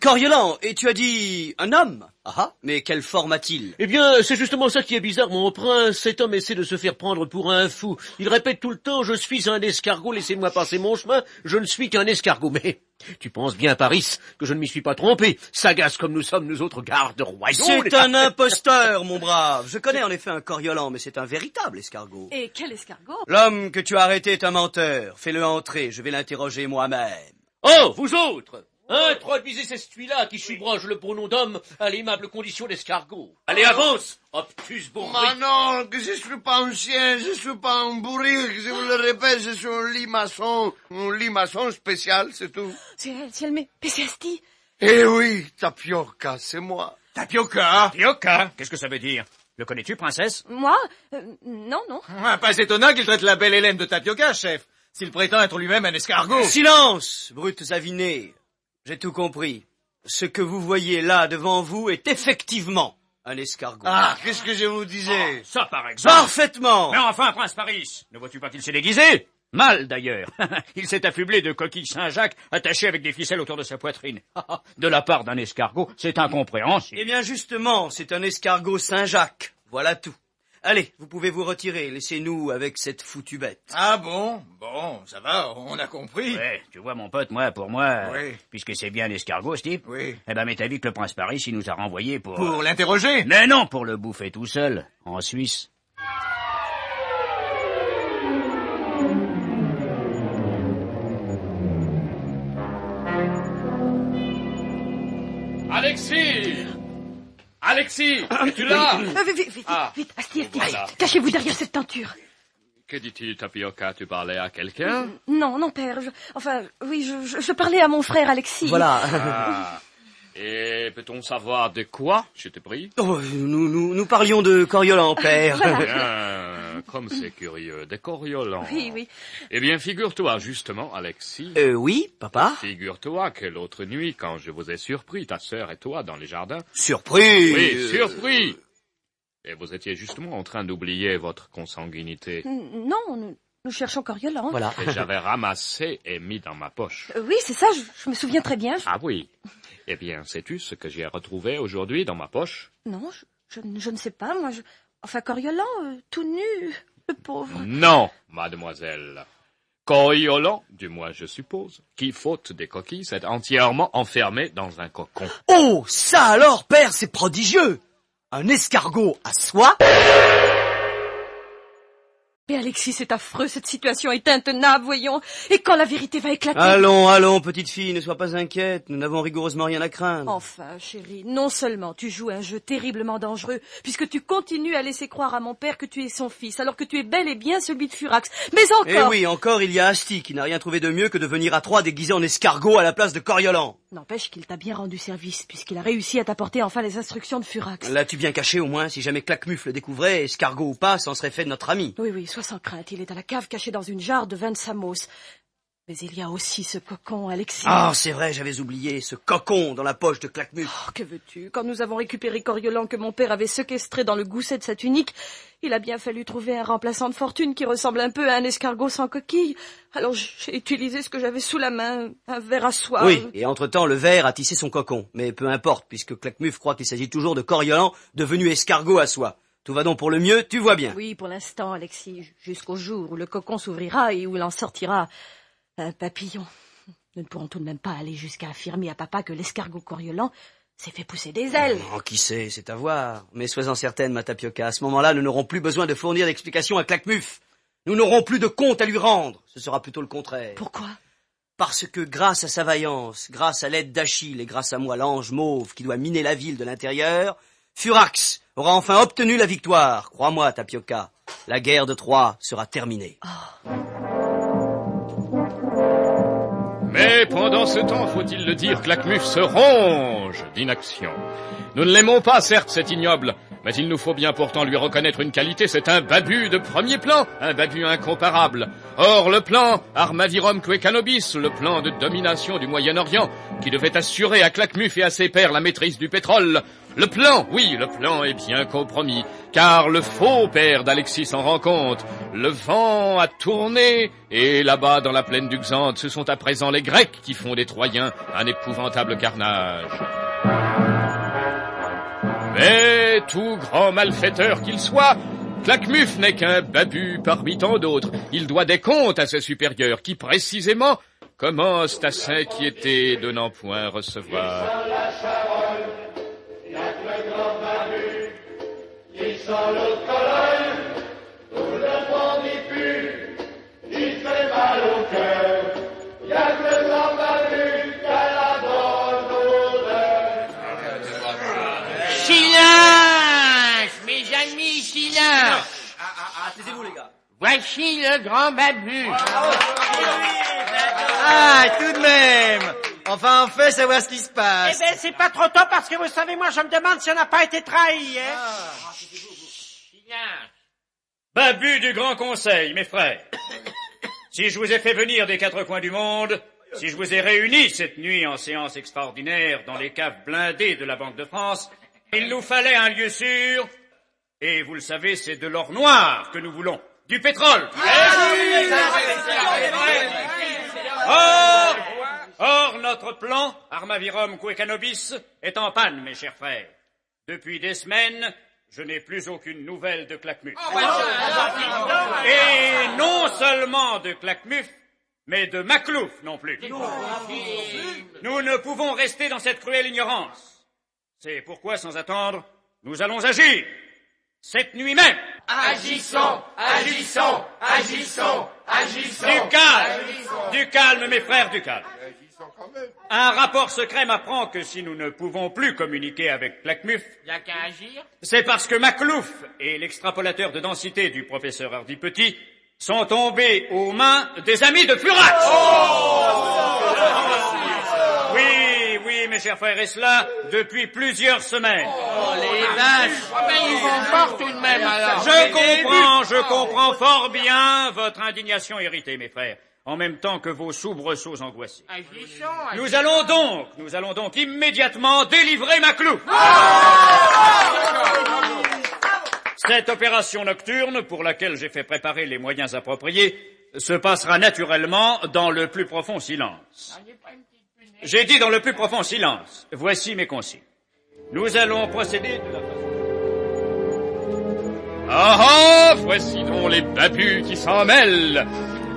Coriolan, et tu as dit un homme? Ah ah, mais quelle forme a-t-il? Eh bien, c'est justement ça qui est bizarre, mon prince. Cet homme essaie de se faire prendre pour un fou. Il répète tout le temps, je suis un escargot, laissez-moi passer mon chemin, je ne suis qu'un escargot. Mais tu penses bien, Paris, que je ne m'y suis pas trompé, sagaces comme nous sommes, nous autres gardes royaux. C'est un imposteur, mon brave. Je connais en effet un Coriolan, mais c'est un véritable escargot. Et quel escargot? L'homme que tu as arrêté est un menteur. Fais-le entrer, je vais l'interroger moi-même. Oh, vous autres! Introduisez ces stuis-là qui subroge le pronom d'homme à l'aimable condition d'escargot. Allez, avance, obtus bourrique. Non, que je suis pas un chien, je suis pas un bourrique, je vous le répète, je suis un limaçon spécial, c'est tout. C'est elle, mais c'est Asti. Eh oui, Tapioca, c'est moi. Tapioca? Tapioca? Qu'est-ce que ça veut dire? Le connais-tu, princesse? Moi? Non. Pas étonnant qu'il traite la belle Hélène de Tapioca, chef, s'il prétend être lui-même un escargot. Silence, brutes avinées. J'ai tout compris. Ce que vous voyez là devant vous est effectivement un escargot. Ah, qu'est-ce que je vous disais? Ça, par exemple. Parfaitement. Mais enfin, prince Paris, ne vois-tu pas qu'il s'est déguisé? Mal, d'ailleurs. Il s'est affublé de coquilles Saint-Jacques attachées avec des ficelles autour de sa poitrine. De la part d'un escargot, c'est incompréhensible. Eh bien, justement, c'est un escargot Saint-Jacques. Voilà tout. Allez, vous pouvez vous retirer. Laissez-nous avec cette foutue bête. Ah bon, ça va, on a compris. Ouais, tu vois, mon pote, pour moi, oui. Puisque c'est bien l'escargot, ce type, oui. Eh ben, m'est avis que le prince Paris, il nous a renvoyés pour... Pour l'interroger? Mais non, pour le bouffer tout seul, en Suisse. Alexis, es-tu là? Vite, Asti, voilà. Cachez-vous derrière cette tenture. Que dit-il, Tapioca? Tu parlais à quelqu'un? Non, père. Je parlais à mon frère Alexis. Voilà. Ah. Et peut-on savoir de quoi, je te prie? Nous parlions de Coriolan, père. Bien, comme c'est curieux, des Coriolan. Oui. Eh bien, figure-toi, justement, Alexis. Oui, papa? Figure-toi que l'autre nuit, quand je vous ai surpris, ta sœur et toi, dans les jardins... Surpris? Oui, surpris! Et vous étiez justement en train d'oublier votre consanguinité. Non, nous cherchons Coriolan. Voilà. Et j'avais ramassé et mis dans ma poche. Oui, c'est ça, je me souviens très bien. Ah oui. Eh bien, sais-tu ce que j'ai retrouvé aujourd'hui dans ma poche? Non, je ne sais pas, moi. Enfin, Coriolan, tout nu, le pauvre. Non, mademoiselle. Coriolan, du moins je suppose, qui, faute des coquilles, s'est entièrement enfermé dans un cocon. Oh, ça alors, père, c'est prodigieux! Un escargot à soi? Mais Alexis, c'est affreux, cette situation est intenable, voyons. Et quand la vérité va éclater... Allons, petite fille, ne sois pas inquiète, nous n'avons rigoureusement rien à craindre. Enfin, chérie, non seulement tu joues un jeu terriblement dangereux, puisque tu continues à laisser croire à mon père que tu es son fils, alors que tu es bel et bien celui de Furax, mais encore... Eh oui, encore il y a Asti, qui n'a rien trouvé de mieux que de venir à Troyes déguisé en escargot à la place de Coriolan. N'empêche qu'il t'a bien rendu service, puisqu'il a réussi à t'apporter enfin les instructions de Furax. L'as-tu bien caché au moins? Si jamais Claquemuf le découvrait, escargot ou pas, c'en serait fait de notre ami. Oui, sois sans crainte, il est à la cave caché dans une jarre de vin de Samos. Mais il y a aussi ce cocon, Alexis. Ah, c'est vrai, j'avais oublié, ce cocon dans la poche de Claquemuf. Oh, que veux-tu? Quand nous avons récupéré Coriolan que mon père avait séquestré dans le gousset de sa tunique, il a bien fallu trouver un remplaçant de fortune qui ressemble un peu à un escargot sans coquille. Alors j'ai utilisé ce que j'avais sous la main, un verre à soie. Oui, et entre-temps, le verre a tissé son cocon. Mais peu importe, puisque Claquemuf croit qu'il s'agit toujours de Coriolan, devenu escargot à soie. Tout va donc pour le mieux, tu vois bien. Oui, pour l'instant, Alexis, jusqu'au jour où le cocon s'ouvrira et où il en sortira un papillon. Nous ne pourrons tout de même pas aller jusqu'à affirmer à papa que l'escargot Coriolan s'est fait pousser des ailes. Oh, qui sait, c'est à voir. Mais sois-en certaine, ma Tapioca, à ce moment-là, nous n'aurons plus besoin de fournir d'explications à Claquemuf. Nous n'aurons plus de compte à lui rendre. Ce sera plutôt le contraire. Pourquoi? Parce que grâce à sa vaillance, grâce à l'aide d'Achille et grâce à moi, l'ange mauve qui doit miner la ville de l'intérieur, Furax aura enfin obtenu la victoire. Crois-moi, Tapioca, la guerre de Troie sera terminée. Oh. Mais pendant ce temps, faut-il le dire, Claquemuf se ronge d'inaction. Nous ne l'aimons pas, certes, cet ignoble, mais il nous faut bien pourtant lui reconnaître une qualité, c'est un babu de premier plan, un babu incomparable. Or, le plan Armavirum Quecanobis, le plan de domination du Moyen-Orient, qui devait assurer à Claquemuf et à ses pairs la maîtrise du pétrole, le plan est bien compromis, car le faux père d'Alexis s'en rend compte. Le vent a tourné, et là-bas, dans la plaine du Xanthe, ce sont à présent les Grecs qui font des Troyens un épouvantable carnage. Mais, tout grand malfaiteur qu'il soit, Claquemuf n'est qu'un babu parmi tant d'autres. Il doit des comptes à ses supérieurs, qui précisément commencent à s'inquiéter de n'en point recevoir. Qui sent l'autre colonne, tout le monde y pue, il fait mal au cœur, y'a que le grand babu qu'à la dent. taisez-vous, les gars. Voici le grand Babu. Ah, tout de même. Enfin, enfin, savoir ce qui se passe. Eh ben, c'est pas trop tôt parce que vous savez, moi, je me demande si on n'a pas été trahi, hein. Babu du Grand Conseil, mes frères. Si je vous ai fait venir des quatre coins du monde, si je vous ai réunis cette nuit en séance extraordinaire dans les caves blindées de la Banque de France, il nous fallait un lieu sûr, et vous le savez, c'est de l'or noir que nous voulons, du pétrole. Or, notre plan, Armavirum Quecanobis, est en panne, mes chers frères. Depuis des semaines, je n'ai plus aucune nouvelle de Claquemuf. Et non seulement de Claquemuf, mais de Maclouf non plus. Nous ne pouvons rester dans cette cruelle ignorance. C'est pourquoi, sans attendre, nous allons agir. Cette nuit même. Agissons, agissons, agissons, agissons. Du calme, mes frères, du calme. Un rapport secret m'apprend que si nous ne pouvons plus communiquer avec Claquemuf, Y'a qu'à agir. c'est parce que Maclouf et l'extrapolateur de densité du professeur Hardy Petit sont tombés aux mains des amis de Furax. Oui, mes chers frères, et cela depuis plusieurs semaines. Les vaches. Ben, ils vont fort tout de même, alors. Je comprends fort bien votre indignation irritée, mes frères, en même temps que vos soubresauts angoissés. Nous allons donc immédiatement délivrer Maclouf. Cette opération nocturne, pour laquelle j'ai fait préparer les moyens appropriés, se passera naturellement dans le plus profond silence. J'ai dit dans le plus profond silence. Voici mes consignes. Nous allons procéder de la façon... Voici donc les babus qui s'en mêlent.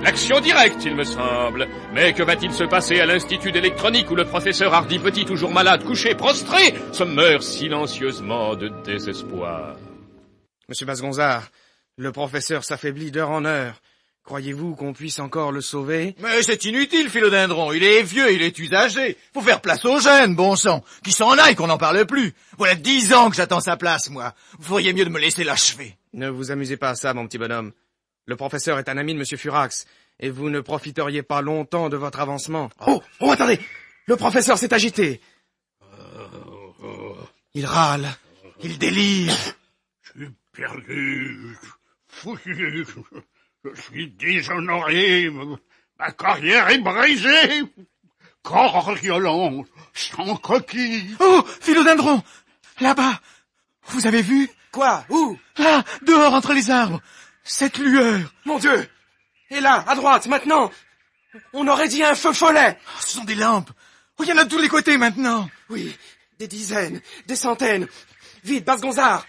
L'action directe, il me semble. Mais que va-t-il se passer à l'Institut d'électronique où le professeur Hardy Petit, toujours malade, couché, prostré, se meurt silencieusement de désespoir? Monsieur Basgonzard, le professeur s'affaiblit d'heure en heure. Croyez-vous qu'on puisse encore le sauver? Mais c'est inutile, Philodendron. Il est vieux, il est usagé. Faut faire place aux jeunes, bon sang. Qui s'en aille, qu'on n'en parle plus. Voilà 10 ans que j'attends sa place, moi. Vous feriez mieux de me laisser l'achever. Ne vous amusez pas à ça, mon petit bonhomme. Le professeur est un ami de Monsieur Furax, et vous ne profiteriez pas longtemps de votre avancement. Oh, attendez! Le professeur s'est agité. Il râle. Il délire. Je suis perdu. Fouillé. Je suis déshonoré, ma carrière est brisée. Coriolan, sans coquille. Oh, Philodendron! Là-bas! Vous avez vu? Quoi? Où? Là, dehors entre les arbres. Cette lueur. Mon Dieu! Et là, à droite, maintenant! On aurait dit un feu follet! Oh, ce sont des lampes. Oh, il y en a de tous les côtés maintenant. Oui, des dizaines, des centaines. Vite, Basgonzard!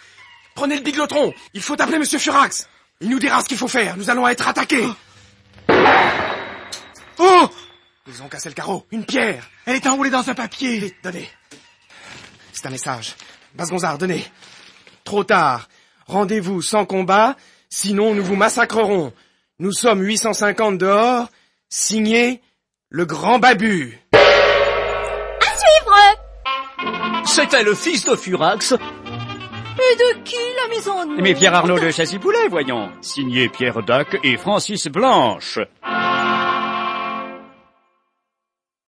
Prenez le biglotron! Il faut appeler Monsieur Furax! Il nous dira ce qu'il faut faire. Nous allons être attaqués. Oh! Ils ont cassé le carreau. Une pierre. Elle est enroulée dans un papier. Vite, donnez. C'est un message. Basgonzard, donnez. Trop tard. Rendez-vous sans combat, sinon nous vous massacrerons. Nous sommes 850 dehors. Signé le Grand Babu. À suivre! C'était le fils de Furax. Et de qui la maison? Mais Pierre Arnaud de Chassipoulet, voyons. Signé Pierre Dac et Francis Blanche.